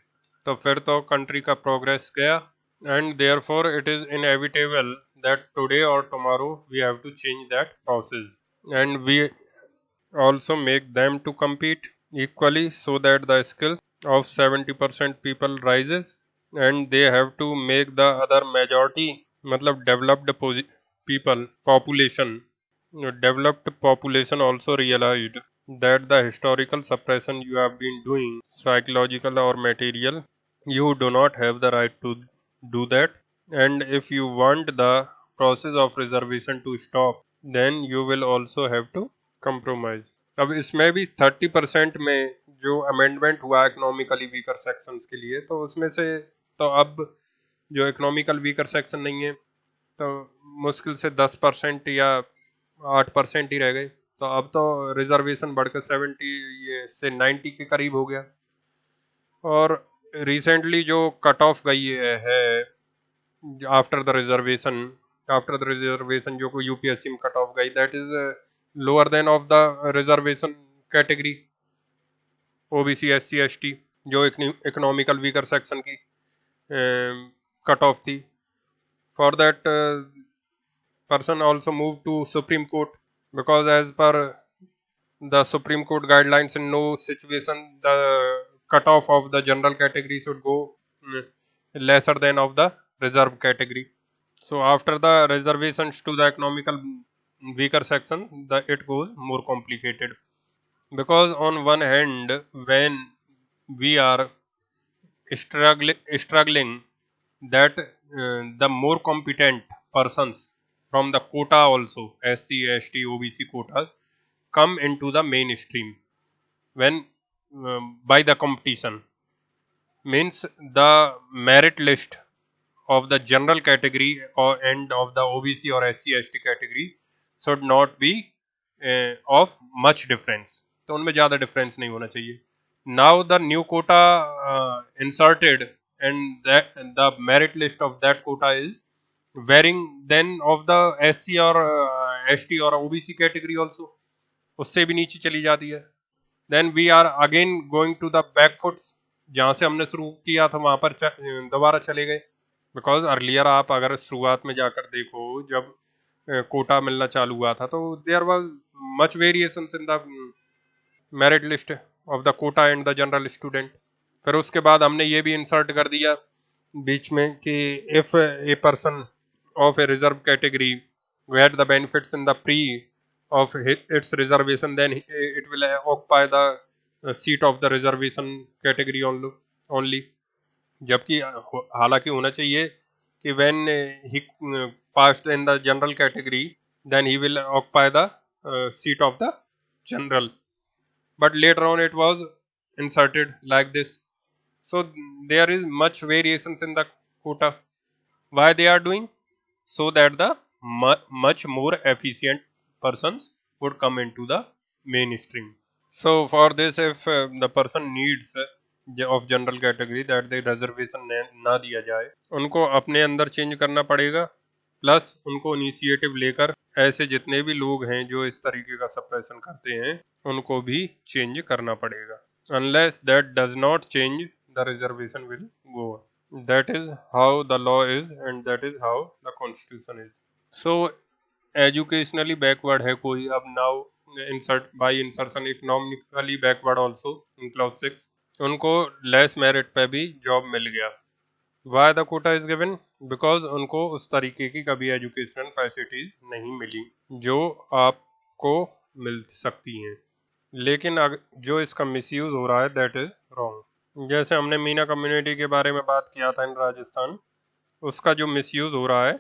[SPEAKER 1] तो फिर तो कंट्री का प्रोग्रेस गया। And therefore it is inevitable that today और tomorrow we have to change that process and we also make them to compete equally so that the skills of 70% people rises and they have to make the other majority matlab developed people population, developed population also realized that the historical suppression you have been doing, psychological or material, you do not have the right to do that, and if you want the process of reservation to stop then you will also have to compromise। अब इसमें भी 30% में जो अमेंडमेंट हुआ इकोनॉमिकली वीकर सेक्शंस के लिए, तो उसमें से तो अब जो इकोनॉमिकल वीकर सेक्शन नहीं है तो मुश्किल से 10% या 8% ही रह गए, तो अब तो रिजर्वेशन बढ़कर 70 ये से 90 के करीब हो गया। और रिसेंटली जो कट ऑफ गई है आफ्टर द रिजर्वेशन जो को यूपीएससी में कट ऑफ गई, that is lower than of the reservation category OBC SC ST जो इकोनॉमिकल वीकर सेक्शन की कट ऑफ थी। For that person also moved to Supreme Court because as per the Supreme Court guidelines in no situation the cutoff of the general category should go lesser than of the reserve category. So after the reservations to the economical weaker section, it goes more complicated, because on one hand when we are struggling that the more competent persons from the quota also SC ST OBC quotas come into the mainstream when by the competition, means the merit list of the general category or and of the OBC or SC ST category should not be of much difference, तो उनमें ज़्यादा difference नहीं होना चाहिए। Now the new quota inserted and the merit list of that quota is varying then of the SC or ST or OBC category also, उससे भी नीचे चली जाती है। Then we are again going to the back foots, जहाँ से हमने शुरू किया था वहाँ पर दोबारा चले गए। बिकॉज अर्लियर आप अगर शुरुआत में जाकर देखो जब कोटा मिलना चालू हुआ था तो there was much variations in the merit list of the quota and the general student. फिर उसके बाद हमने ये भी इंसर्ट कर दिया बीच में कि if a person of a reserve category get the benefits in the pre of its reservation, then it will occupy the seat of the reservation category only. जबकि हालांकि होना चाहिए कि when he passed in the general category, then he will occupy the seat of the general. But later on it was inserted like this. So there is much variations in the quota. Why they are doing? So that the much more efficient persons would come into the mainstream. So for this, if the person needs of general category that the reservation ना दिया जाए, उनको अपने अंदर चेंज करना पड़ेगा, प्लस उनको इनिशिएटिव लेकर ऐसे जितने भी लोग हैं जो इस तरीके का सप्रेशन करते हैं उनको भी चेंज करना पड़ेगा. Unless that does not change the reservation will go. That is how the law is and that is how the constitution is. So educationally backward है कोई, अब now insert by insertion economically backward also in clause 6, उनको less merit पे भी जॉब मिल गया. Why the quota is given? Because उनको उस तरीके की कभी एजुकेशनल फैसिलिटीज नहीं मिली जो आपको मिल सकती हैं. लेकिन जो इसका मिसयूज हो रहा है दैट इज रॉन्ग. जैसे हमने मीना कम्युनिटी के बारे में बात किया था इन राजस्थान, उसका जो मिसयूज हो रहा है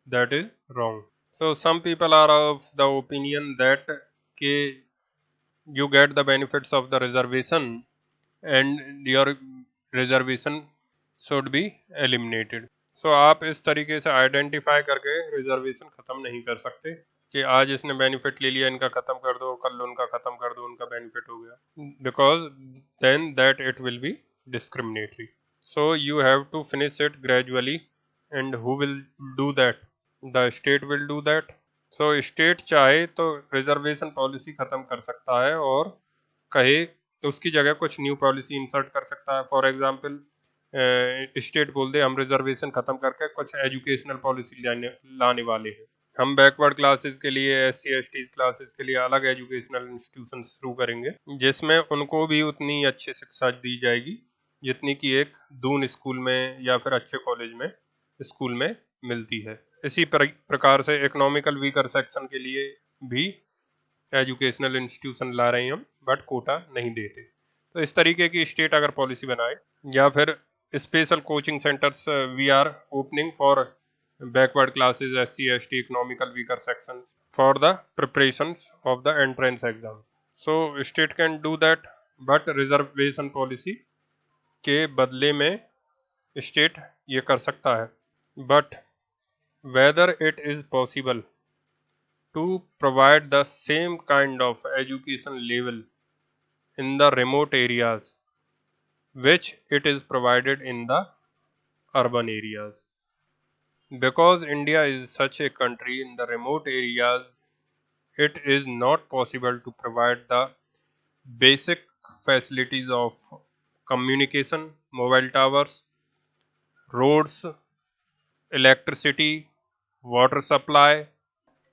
[SPEAKER 1] that is wrong. So some people are of the opinion that के you get the benefits of the reservation and your reservation should be eliminated. So आप इस तरीके से आइडेंटिफाई करके रिजर्वेशन खत्म नहीं कर सकते कि आज इसने बेनिफिट ले लिया, इनका खत्म कर दो, कल उनका खत्म कर दो, उनका बेनिफिट हो गया, because then that it will be discriminatory. So you have to finish it gradually, and who will do that? The state will do that. So state चाहे तो रिजर्वेशन पॉलिसी खत्म कर सकता है और कहे तो उसकी जगह कुछ न्यू पॉलिसी इंसर्ट कर सकता है. फॉर एग्जांपल स्टेट बोल दे हम रिजर्वेशन खत्म करके कुछ एजुकेशनल पॉलिसी लाने वाले हैं, हम बैकवर्ड क्लासेस के लिए, SC/ST क्लासेस के लिए अलग एजुकेशनल इंस्टीट्यूशन शुरू करेंगे जिसमें उनको भी उतनी अच्छी शिक्षा दी जाएगी जितनी कि एक दून स्कूल में या फिर अच्छे कॉलेज में स्कूल में मिलती है. इसी प्रकार से इकोनॉमिकल वीकर सेक्शन के लिए भी एजुकेशनल इंस्टीट्यूशन ला रहे हैं हम, बट कोटा नहीं देते. तो इस तरीके की स्टेट अगर पॉलिसी बनाए, या फिर special coaching centres we are opening for backward classes, SC/ST, economical weaker sections for the preparations of the entrance exam. So state can do that, but reservation policy के बदले में state ये कर सकता है. But whether it is possible to provide the same kind of education level in the remote areas which it is provided in the urban areas. Because India is such a country, in the remote areas it is not possible to provide the basic facilities of communication, mobile towers, roads, electricity, water supply,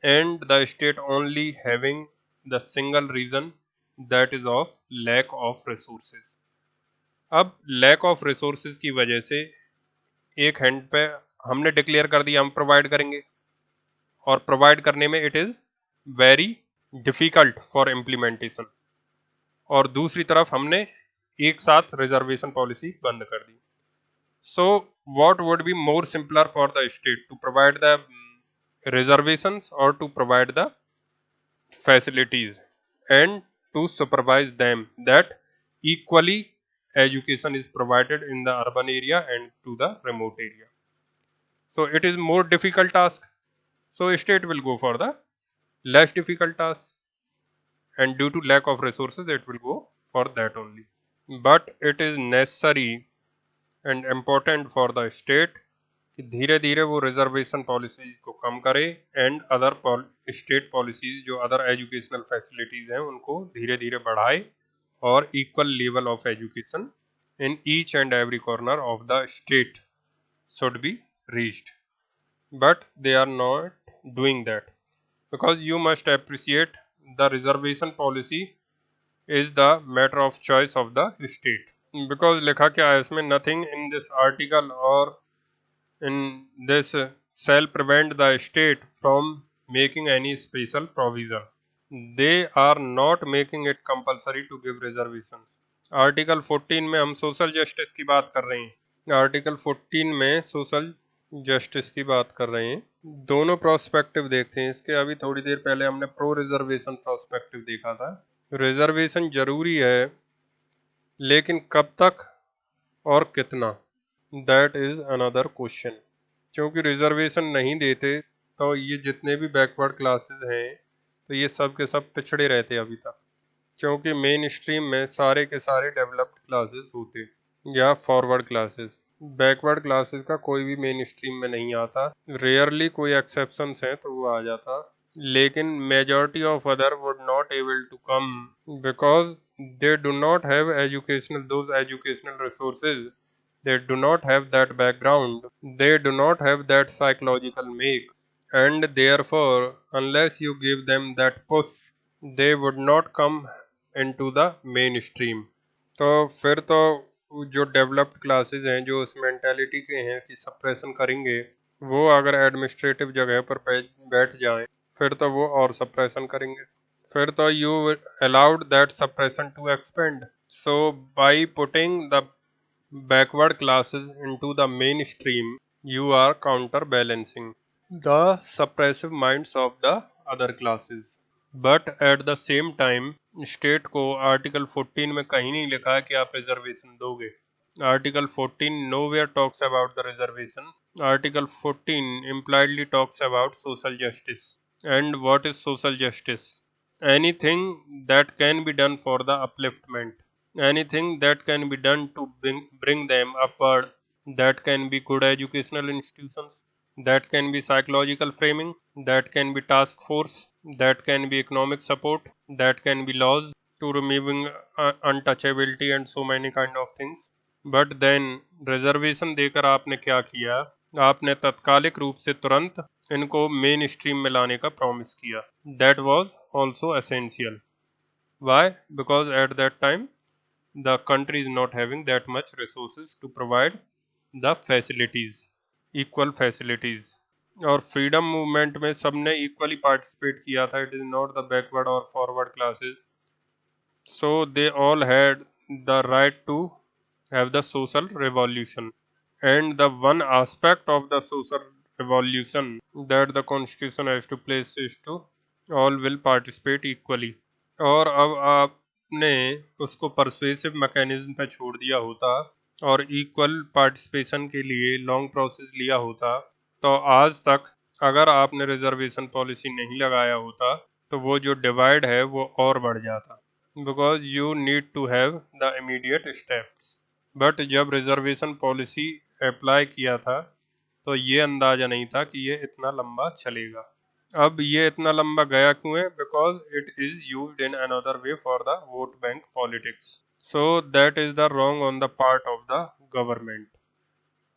[SPEAKER 1] and the state only having the single reason that is of lack of resources. अब lack of resources की वजह से एक हैंड पे हमने डिक्लेयर कर दिया हम प्रोवाइड करेंगे, और प्रोवाइड करने में it is very difficult for implementation, और दूसरी तरफ हमने एक साथ रिजर्वेशन पॉलिसी बंद कर दी. So what would be more simpler for the state, to provide the reservations और to provide the facilities and to supervise them that equally education is provided in the urban area and to the remote area. So it is more difficult task, so state will go for the less difficult task, and due to lack of resources it will go for that only. But it is necessary and important for the state कि धीरे धीरे वो रिजर्वेशन पॉलिसीज को कम करे एंड अदर स्टेट पॉलिसीज जो अदर एजुकेशनल फैसिलिटीज हैं उनको धीरे धीरे बढ़ाए और equal level of education in each and every corner of the state should be reached. But they are not doing that, because you must appreciate the reservation policy is the matter of choice of the state. Because लिखा क्या है इसमें, nothing in this article or in this shall prevent the state from making any special provision. They are not making it compulsory to give reservations. Article 14 में हम सोशल जस्टिस की बात कर रहे हैं। आर्टिकल 14 में सोशल जस्टिस की बात कर रहे हैं। दोनों प्रोस्पेक्टिव देखते हैं इसके। अभी थोड़ी देर पहले हमने प्रो रिजर्वेशन प्रोस्पेक्टिव देखा था। रिजर्वेशन जरूरी है, लेकिन कब तक और कितना, दैट इज अनदर क्वेश्चन। क्योंकि रिजर्वेशन नहीं देते तो ये जितने भी बैकवर्ड क्लासेस हैं तो ये सब के सब पिछड़े रहते अभी तक, क्योंकि मेन स्ट्रीम में सारे के सारे डेवलप्ड क्लासेस होते या फॉरवर्ड क्लासेस। बैकवर्ड क्लासेस का कोई भी मेन स्ट्रीम में नहीं आता। रेयरली कोई एक्सेप्शंस हैं तो वो आ जाता, लेकिन majority of other would not able to come because they do not have those educational resources. They do not have that background. They do not have that psychological make. And therefore, unless you give them that push, they would not come into the mainstream. तो फिर तो जो डेवलप्ड क्लासेस हैं जो उस मेंटालिटी के हैं कि सप्रेशन करेंगे, वो अगर एडमिनिस्ट्रेटिव जगह पर बैठ जाएं फिर तो वो और सप्रेशन करेंगे। फिर तो you allowed that suppression to expand. So by putting the backward classes into the mainstream, you are counterbalancing the suppressive minds of the other classes. But at the same time, state को आर्टिकल 14 में कहीं नहीं लिखा है कि आप रिजर्वेशन दोगे। Article 14 nowhere talks about the reservation. Article 14 impliedly talks about social justice. And what is social justice? Anything that can be done for the upliftment, anything that can be done to bring them upward, that can be good educational institutions, that can be psychological framing, that can be task force, that can be economic support, that can be laws to removing untouchability and so many kind of things. But then reservation देकर आपने क्या किया? आपने तत्कालिक रूप से तुरंत इनको मेन स्ट्रीम में लाने का प्रॉमिस किया। That was also essential. Why? Because at that time the country is not having that much resources to provide the facilities, equal facilities. और फ्रीडम मूवमेंट में सबने इक्वली पार्टिसिपेट किया था। It is not the backward और forward classes. So they all had the right to have the social revolution. And the one aspect of the social revolution that the constitution has to place is to all will participate equally. और अब आपने उसको persuasive mechanism पे छोड़ दिया होता और equal participation के लिए लॉन्ग प्रोसेस लिया होता, तो आज तक अगर आपने रिजर्वेशन पॉलिसी नहीं लगाया होता तो वो जो डिवाइड है वो और बढ़ जाता, because you need to have the immediate steps. But जब रिजर्वेशन पॉलिसी अप्लाई किया था तो ये अंदाजा नहीं था कि ये इतना लंबा चलेगा। अब ये इतना लंबा गया क्यों है? Because it is used in another way for the vote bank politics. So that is the wrong on the part of the government.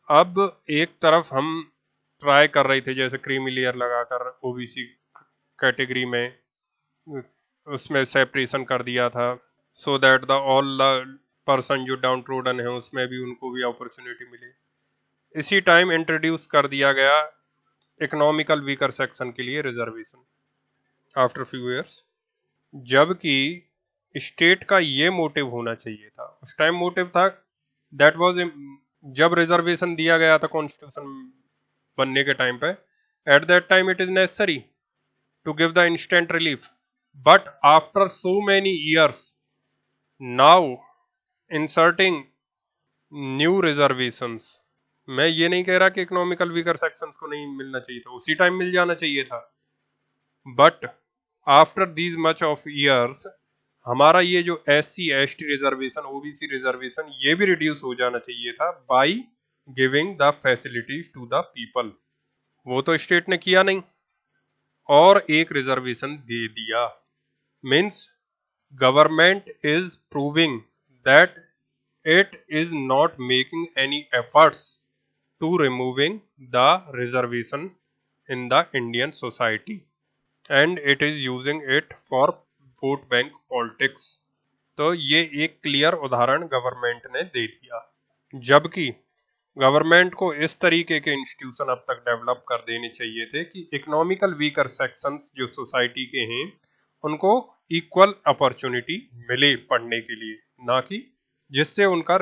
[SPEAKER 1] अब एक तरफ हम ट्राई कर रहे थे जैसे क्रीमी लेयर लगाकर ओबीसी कैटेगरी में उसमें सेपरेशन कर दिया था, so that the all person जो डाउन ट्रोडन है उसमें भी उनको भी अपॉर्चुनिटी मिले। इसी टाइम इंट्रोड्यूस कर दिया गया इकोनॉमिकल वीकर सेक्शन के लिए रिजर्वेशन आफ्टर फ्यू इयर्स, जबकि स्टेट का ये मोटिव होना चाहिए था। उस टाइम मोटिव था दैट वाज जब रिजर्वेशन दिया गया था कॉन्स्टिट्यूशन बनने के टाइम पे, at that time it is necessary to give the instant relief. But after so many years now inserting new reservations, मैं ये नहीं कह रहा कि इकोनॉमिकल वीकर सेक्शंस को नहीं मिलना चाहिए था, उसी टाइम मिल जाना चाहिए था। But after these much of years हमारा ये जो SC ST reservation, OBC reservation, ये भी रिड्यूस हो जाना चाहिए था by giving the facilities to the people. वो तो स्टेट ने किया नहीं और एक रिजर्वेशन दे दिया। Means government is proving that it is not making any efforts to removing the reservation in the Indian society and it is using it for vote bank politics। तो ये एक क्लियर उदाहरण गवर्नमेंट ने दे दिया। जबकि गवर्नमेंट को इस तरीके के इंस्टीट्यूशन अब तक डेवलप कर देने चाहिए थे कि इकोनॉमिकल वीकर सेक्शंस जो सोसाइटी के हैं उनको इक्वल अपॉर्चुनिटी मिले पढ़ने के लिए, ना कि जिससे उनका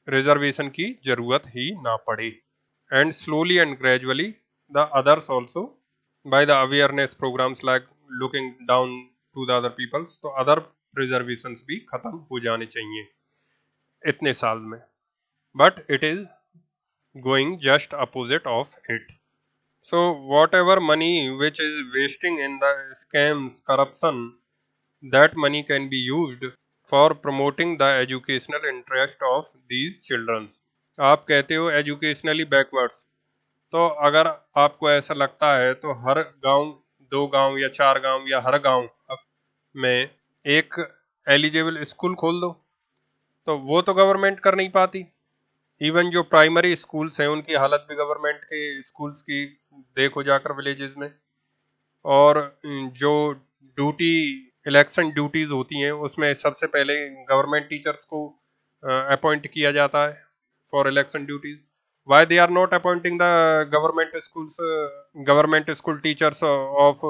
[SPEAKER 1] रिजर्वेशन की जरूरत ही ना पड़े। And slowly and gradually the others also by the awareness programmes like looking down to the other peoples, तो अदर रिजर्वेशंस भी खत्म हो जाने चाहिए इतने साल में, but it is going just opposite of it. So whatever money which is wasting in the scams, corruption, that money can be used for promoting the educational interest of these children. आप कहते हो एजुकेशनली बैकवर्ड्स, तो अगर आपको ऐसा लगता है तो हर गांव, 2 गांव या 4 गांव या हर गांव में एक एलिजिबल स्कूल खोल दो, तो वो तो गवर्नमेंट कर नहीं पाती। इवन जो प्राइमरी स्कूल्स हैं उनकी हालत भी गवर्नमेंट के स्कूल्स की देखो जाकर विलेजेस में। और जो ड्यूटी इलेक्शन ड्यूटीज होती हैं उसमें सबसे पहले गवर्नमेंट टीचर्स को अपॉइंट किया जाता है for election duties. Why they are not appointing the government school teachers of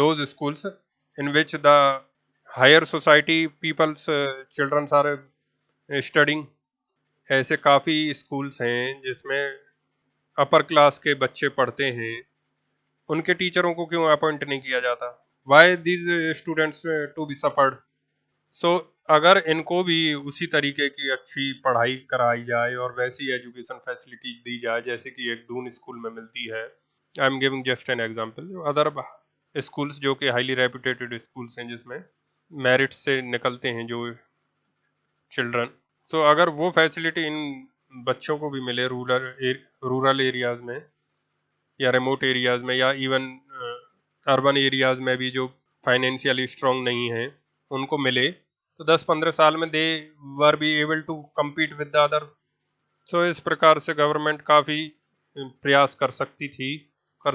[SPEAKER 1] those schools in which the higher society peoples childrens are studying. ऐसे काफ़ी स्कूल्स हैं जिसमें अपर क्लास के बच्चे पढ़ते हैं, उनके टीचरों को क्यों अपॉइंट नहीं किया जाता? Why these students to be suffered? So अगर इनको भी उसी तरीके की अच्छी पढ़ाई कराई जाए और वैसी एजुकेशन फैसिलिटी दी जाए जैसे कि एक दून स्कूल में मिलती है, I am giving just an example, other schools जो कि हाईली रेपुटेटेड स्कूल्स हैं जिसमें मेरिट से निकलते हैं जो चिल्ड्रन, तो अगर वो फैसिलिटी इन बच्चों को भी मिले रूरल एरियाज में या रिमोट एरियाज में या इवन अर्बन एरियाज में भी जो फाइनेंशियली स्ट्रांग नहीं है उनको मिले, तो 10-15 साल में they were be able to compete with the other. So इस प्रकार से गवर्नमेंट काफ़ी प्रयास कर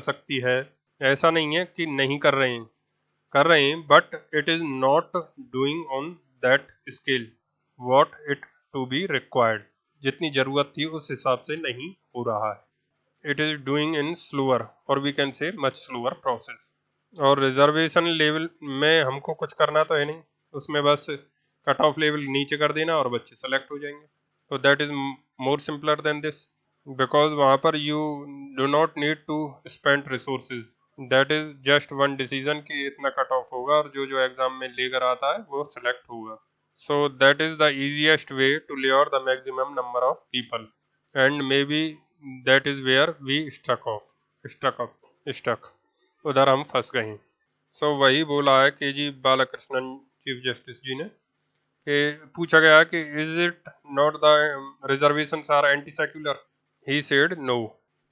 [SPEAKER 1] सकती है। ऐसा नहीं है कि नहीं कर रहे हैं but it is not doing on that scale what it to be required. जितनी जरूरत थी उस हिसाब से नहीं हो रहा है। It is doing in slower और we can say much slower process. और रिजर्वेशन लेवल में हमको कुछ करना तो है नहीं, उसमें बस कट ऑफ लेवल नीचे कर देना और बच्चे सेलेक्ट हो जाएंगे। तो that is more simpler than this, because वहाँ पर you do not need to spend resources, that is just one decision कि इतना कट ऑफ होगा और जो जो एग्जाम में लेकर आता है वो सिलेक्ट होगा। So that is the easiest way to lure the maximum number of people, and maybe that is where we stuck उधर हम फंस गए। So वही बोला है K G Balakrishnan chief justice ji ने कि पूछा गया कि is it not the reservations are anti secular? He said no,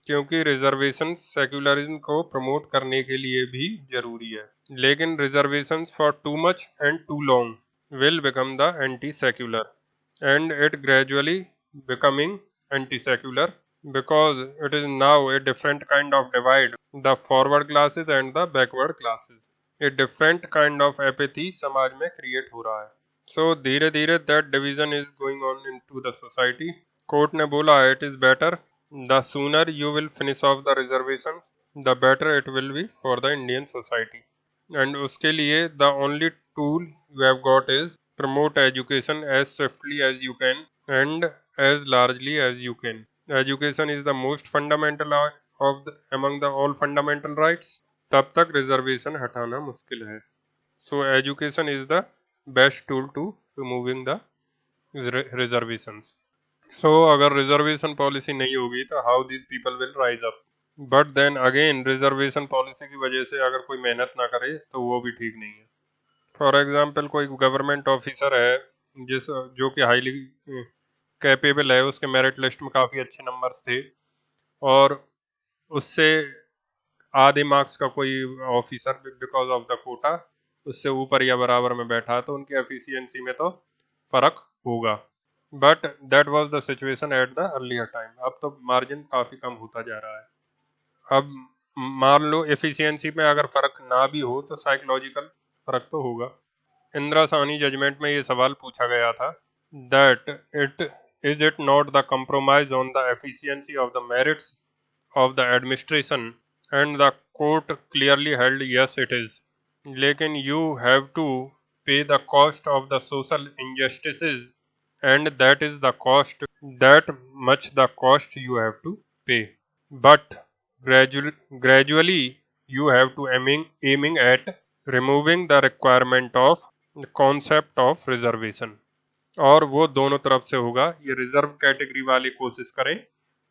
[SPEAKER 1] क्योंकि रिजर्वेशन सेक्युलरिज्म को प्रमोट करने के लिए भी जरूरी है, लेकिन reservations for too much and too long will become the anti-secular, and it gradually becoming anti-secular because it is now a different kind of divide, the forward classes and the backward classes, a different kind of apathy समाज में create हो रहा है। So धीरे धीरे that division is going on into the society। Court ने बोला it is better the sooner you will finish off the reservation the better it will be for the Indian society, and उसके लिए the only tool you have got is promote education as swiftly as you can and as largely as you can. Education is the most fundamental among the all fundamental rights. तब तक रिजर्वेशन हटाना मुश्किल है। So education is the best tool to removing the reservations. So अगर रिजर्वेशन पॉलिसी नहीं होगी तो how these people will rise up? But then again reservation policy की वजह से अगर कोई मेहनत ना करे तो वो भी ठीक नहीं है। फॉर एग्जाम्पल कोई गवर्नमेंट ऑफिसर है जो कि हाईली कैपेबल है, उसके मेरिट लिस्ट में काफ़ी अच्छे नंबर्स थे और उससे आधे मार्क्स का कोई officer because of the quota उससे ऊपर या बराबर में बैठा, तो उनकी एफिशिएंसी में तो फर्क होगा। But that was the situation at the earlier time. अब तो मार्जिन काफ़ी कम होता जा रहा है। अब मान लो एफिशिएंसी में अगर फर्क ना भी हो तो साइकोलॉजिकल फर्क तो होगा। इंदिरा साहनी जजमेंट में ये सवाल पूछा गया था that it Is it not the compromise on the efficiency of the merits of the administration? And the court clearly held yes it is. लेकिन you have to pay the cost of the social injustices, and that is the cost, that much the cost you have to pay. But gradually you have to aiming at removing the requirement of the concept of reservation. और वो दोनों तरफ से होगा। ये रिजर्व कैटेगरी वाले कोशिश करें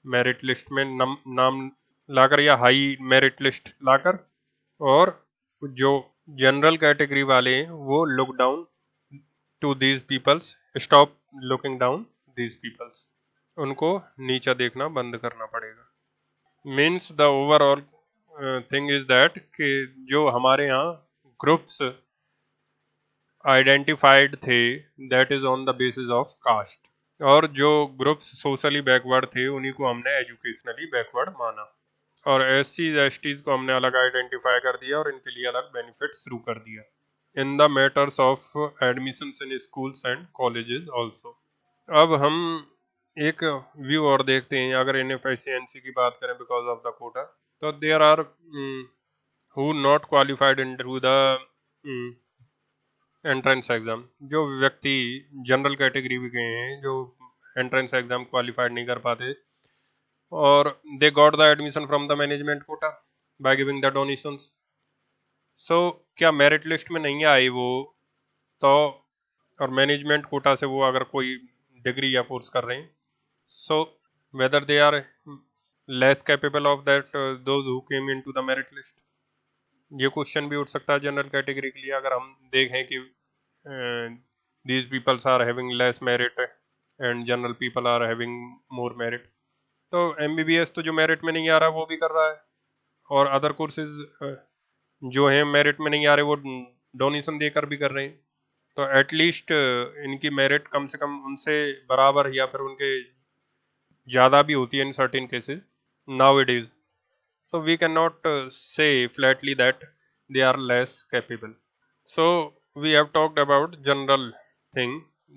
[SPEAKER 1] मेरिट लिस्ट में नाम लाकर या हाई मेरिट लिस्ट लाकर, और जो जनरल कैटेगरी वाले हैं वो look down to these peoples, stop looking down these peoples, उनको नीचा देखना बंद करना पड़ेगा। Means the overall thing is that कि जो हमारे यहाँ ग्रुप्स आइडेंटिफाइड थे that is on the basis of caste, और जो ग्रुप्स सोशली बैकवर्ड थे उन्हीं को हमने एजुकेशनली बैकवर्ड माना, और एस सी एस टीज को हमने अलग आइडेंटिफाई कर दिया और इनके लिए अलग बेनिफिट शुरू कर दिया in the matters of admissions in schools and colleges also. अब हम एक व्यू और देखते हैं। अगर इनएफिशिएंसी की बात करें बिकॉज ऑफ द कोटा, तो there are who not qualified into the entrance exam. जो व्यक्ति जनरल कैटेगरी भी गए हैं जो एंट्रेंस एग्जाम क्वालिफाइड नहीं कर पाते, और they got the admission from the management quota by giving the donations. So क्या मेरिट लिस्ट में नहीं आए वो, तो और मैनेजमेंट कोटा से वो अगर कोई डिग्री या कोर्स कर रहे हैं, so whether they are less capable of that those who came into the merit list. ये क्वेश्चन भी उठ सकता है जनरल कैटेगरी के लिए। अगर हम देखें कि these peoples are having less merit and general people are having more merit, तो एमबीबीएस तो जो मेरिट में नहीं आ रहा वो भी कर रहा है, और अदर कोर्सेज जो हैं मेरिट में नहीं आ रहे वो डोनेशन देकर भी कर रहे हैं, तो एटलीस्ट इनकी मेरिट कम से कम उनसे बराबर या फिर उनके ज़्यादा भी होती है in certain cases now it is. So we cannot say flatly that they are less capable. So we have talked about general thing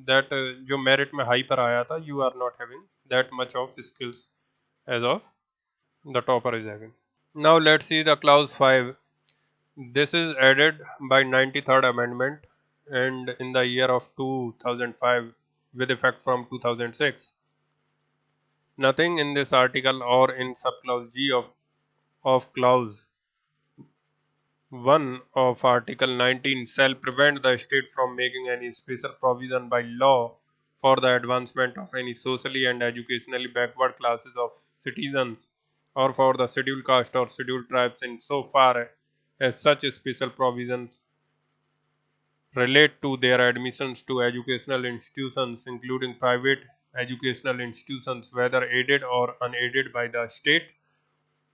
[SPEAKER 1] that जो merit में high पर आया था, you are not having that much of skills as of the topper is having. Now let's see the clause 5. This is added by 93rd amendment and in the year of 2005 with effect from 2006. Nothing in this article or in subclause G of clause 1 of article 19 shall prevent the state from making any special provision by law for the advancement of any socially and educationally backward classes of citizens or for the scheduled caste or scheduled tribes in so far as such special provisions relate to their admissions to educational institutions including private educational institutions whether aided or unaided by the state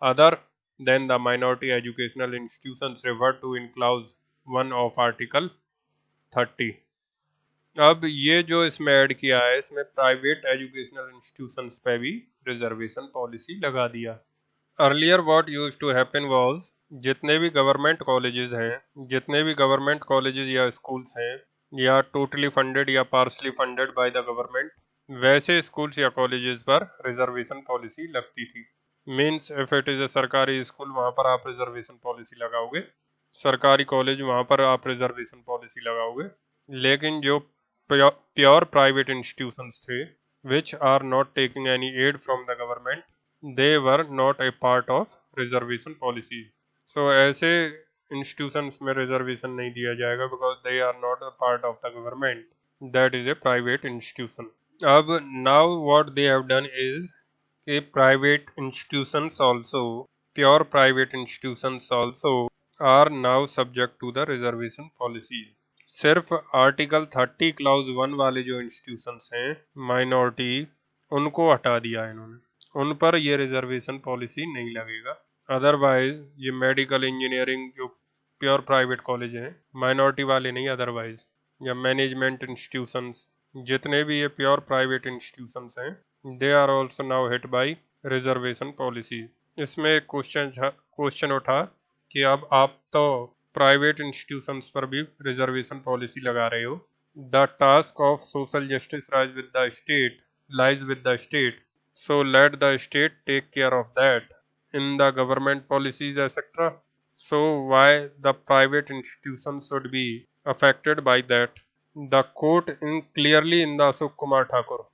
[SPEAKER 1] other than the minority educational institutions referred to in clause 1 of article 30. अब ये जो इसमें ऐड किया है, इसमें प्राइवेट एजुकेशनल इंस्टीट्यूशंस पे भी रिजर्वेशन पॉलिसी लगा दिया। Earlier what used to happen was, जितने भी गवर्नमेंट कॉलेजेस हैं, जितने भी गवर्नमेंट कॉलेजेस या स्कूल्स हैं या टोटली फंडेड या partially funded by the government, वैसे स्कूल्स या कॉलेजेस पर रिजर्वेशन पॉलिसी लगती थी। मीन्स इफ इट इज ए सरकारी स्कूल वहाँ पर आप रिजर्वेशन पॉलिसी लगाओगे, सरकारी कॉलेज वहाँ पर आप रिजर्वेशन पॉलिसी लगाओगे। लेकिन जो प्योर प्राइवेट इंस्टीट्यूशंस थे which are not taking any aid from the government, they were not a part of reservation policy. So ऐसे इंस्टीट्यूशंस में रिजर्वेशन नहीं दिया जाएगा because they are not a part of the government, that is a private institution. अब now what they have done is कि private institutions also, pure private institutions also are now subject to the reservation policy. सिर्फ आर्टिकल 30 क्लाउज 1 वाले जो इंस्टीट्यूशंस हैं माइनॉरिटी, उनको हटा दिया इन्होंने, उन पर ये रिजर्वेशन पॉलिसी नहीं लगेगा। अदरवाइज ये मेडिकल इंजीनियरिंग जो प्योर प्राइवेट कॉलेज हैं, माइनॉरिटी वाले नहीं अदरवाइज, या मैनेजमेंट इंस्टीट्यूशंस, जितने भी ये प्योर प्राइवेट इंस्टीट्यूशंस हैं, they are also now hit by reservation policy. इसमें एक क्वेश्चन उठा कि अब आप तो प्राइवेट इंस्टीट्यूशंस पर भी रिजर्वेशन पॉलिसी लगा रहे हो। The task of social justice rise with the state lies with the state. So let the state take care of that in the government policies, etc. So why the private institutions should be affected by that? The court clearly in the Ashok Kumar Thakur.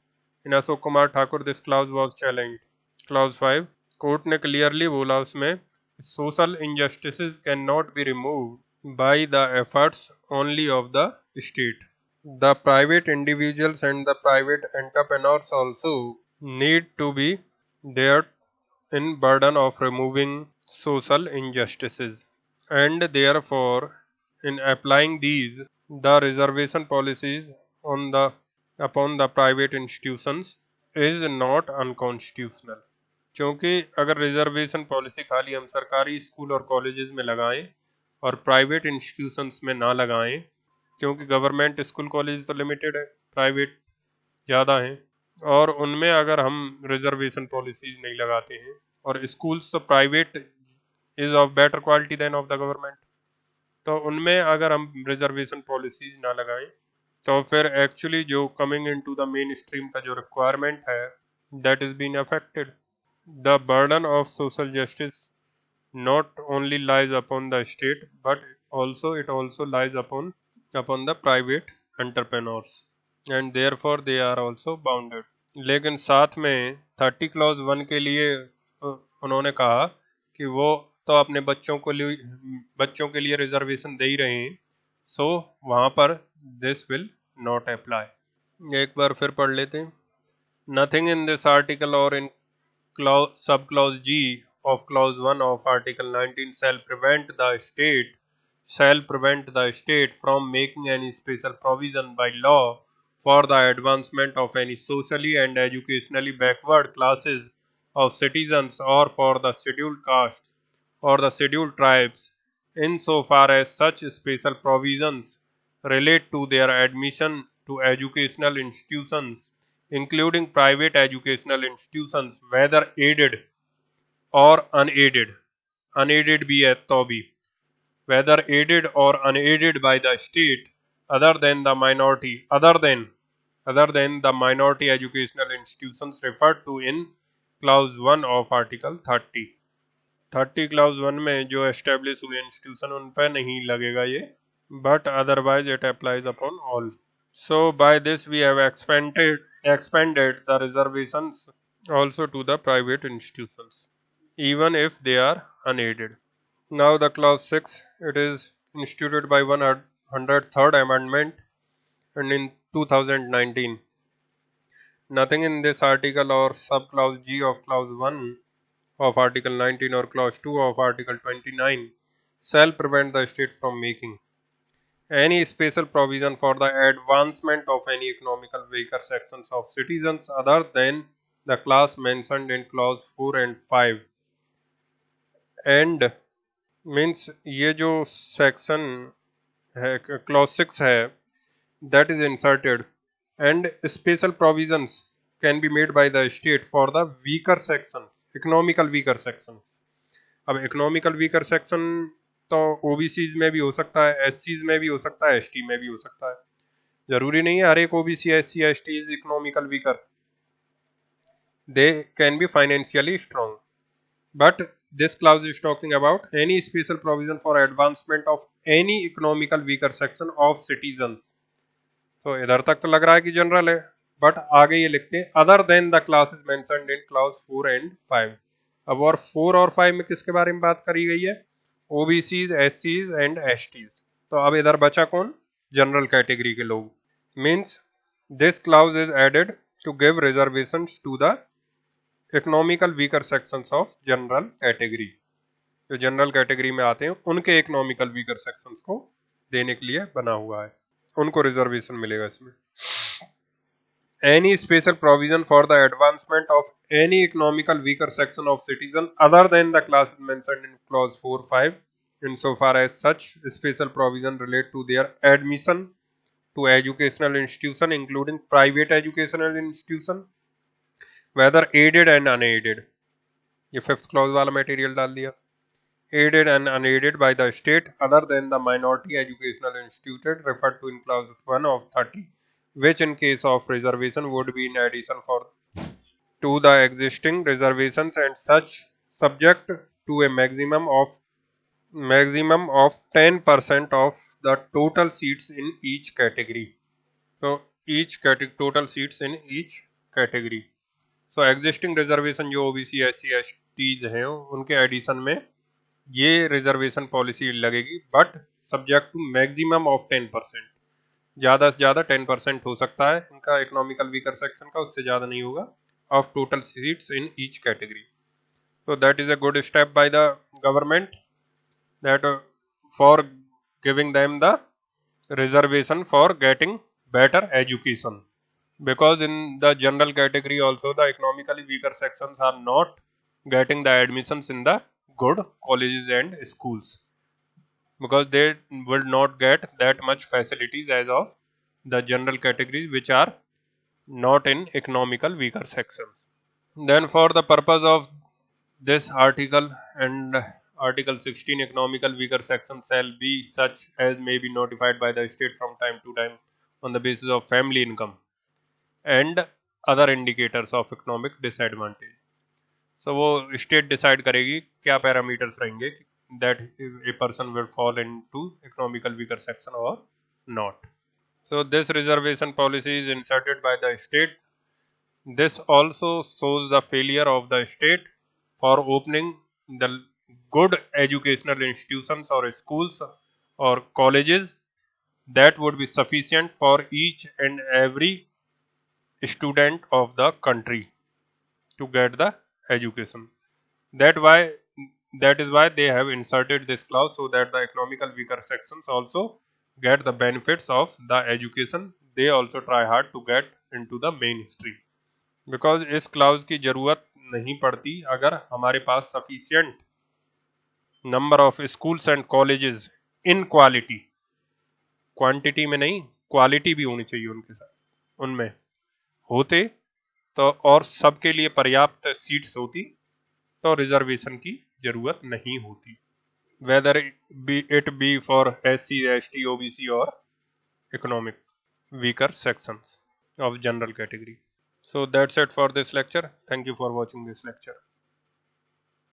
[SPEAKER 1] In Ashok Kumar Thakur, this clause was challenged. Clause 5. Court ने क्लियरली बोला उसमें social injustices cannot be removed by the efforts only of the state. The private individuals and the private entrepreneurs also need to be there in burden of removing social injustices. And therefore, in applying these, the reservation policies upon the private institutions is not unconstitutional. क्योंकि अगर रिजर्वेशन पॉलिसी खाली हम सरकारी स्कूल और कॉलेजेस में लगाएं और प्राइवेट इंस्टीट्यूशंस में ना लगाएं, क्योंकि गवर्नमेंट स्कूल कॉलेज तो लिमिटेड है, प्राइवेट ज़्यादा हैं, और उनमें अगर हम रिजर्वेशन पॉलिसीज नहीं लगाते हैं और स्कूल्स तो private is of better quality than of the government, तो उनमें अगर हम रिजर्वेशन पॉलिसीज ना लगाएं तो फिर एक्चुअली जो coming into the mainstream का जो रिक्वायरमेंट है that is been affected. The burden of social justice not only lies upon the state, but it also lies upon the private entrepreneurs, and therefore they are also bounded. लेकिन साथ में 30 क्लॉज 1 के लिए उन्होंने कहा कि वो तो अपने बच्चों के लिए रिजर्वेशन दे ही रहे हैं, सो वहाँ पर दिस विल नॉट अप्लाई. एक बार फिर पढ़ लेते हैं. Nothing in this article or in subclause G of clause 1 of article 19 shall prevent the state from making any special provision by law for the advancement of any socially and educationally backward classes of citizens or for the scheduled castes or the scheduled tribes insofar as such special provisions relate to their admission to educational institutions, including private educational institutions, whether aided or unaided, unaided भी है तो भी, whether aided or unaided by the state other than the minority educational institutions referred to in clause 1 of article 30. 30 clause 1 में जो establish हुए institution उन पर नहीं लगेगा ये, but otherwise it applies upon all. So by this we have expanded the reservations also to the private institutions, even if they are unaided. Now the clause 6, it is instituted by 103rd amendment and in 2019. Nothing in this article or subclause G of clause 1 of article 19 or clause 2 of article 29 shall prevent the state from making any special provision for the advancement of any economical weaker sections of citizens other than the class mentioned in clause 4 and 5. And means ये जो section है clause 6 है that is inserted, and special provisions can be made by the state for the weaker sections, economical weaker sections. अब economical weaker section तो ओबीसीज में भी हो सकता है, एससीज में भी हो सकता है, एसटी में भी हो सकता है. जरूरी नहीं है हर एक OBC SC ST is economical weaker. They can be financially strong, but this clause is talking about any special provision for advancement of any economical weaker section of citizens. तो इधर तक तो लग रहा है कि जनरल है, बट आगे ये लिखते हैं other than the classes mentioned in clause 4 and 5. अब और 4 और 5 में किसके बारे में बात करी गई है? OBCs, SCs and STs. तो अब इधर बचा कौन? जनरल कैटेगरी के लोग. Means this clause is added to give reservations to the economical weaker sections of general category. जो जनरल कैटेगरी में आते हैं उनके इकोनॉमिकल वीकर सेक्शंस को देने के लिए बना हुआ है, उनको रिजर्वेशन मिलेगा इसमें. Any special provision for the advancement of any economical weaker section of citizen other than the classes mentioned in clause 4-5 insofar as such special provision relate to their admission to educational institution including private educational institution whether aided and unaided. ये 5th clause वाला मटेरियल डाल दिया. Aided and unaided by the state other than the minority educational instituted referred to in clause 1 of 30 which in case of reservation would be in addition for to the existing reservations and such subject to a maximum of 10% of the total seats in each category. So total seats in each category. So existing reservation जो OBC SC STs हैं उनके एडिशन में ये रिजर्वेशन पॉलिसी लगेगी but subject to maximum of 10%. ज़्यादा से ज़्यादा 10% हो सकता है इनका इकोनॉमिकल वीकर सेक्शन का, उससे ज़्यादा नहीं होगा, of total seats in each category. So that is a good step by the government that for giving them the reservation for getting better education, because in the general category also the economically weaker sections are not getting the admissions in the good colleges and schools because they will not get that much facilities as of the general categories which are not in economical weaker sections. Then for the purpose of this article and Article 16, economical weaker sections shall be such as may be notified by the state from time to time on the basis of family income and other indicators of economic disadvantage. So वो state decide करेगी क्या parameters रहेंगे that a person will fall into economical weaker section or not. So this reservation policy is inserted by the state. This also shows the failure of the state for opening the good educational institutions or schools or colleges that would be sufficient for each and every student of the country to get the education. That is why they have inserted this clause so that the economical weaker sections also get the benefits of the education. They also try hard to get into the mainstream. Because इस क्लाउज की जरूरत नहीं पड़ती अगर हमारे पास sufficient number of schools and colleges in quality, quantity में नहीं क्वालिटी भी होनी चाहिए उनके साथ उनमें होते तो और सबके लिए पर्याप्त सीट्स होती तो रिजर्वेशन की जरूरत नहीं होती, whether it be for SC ST OBC और economic weaker sections of general category. So that's it for this lecture. Thank you for watching this lecture.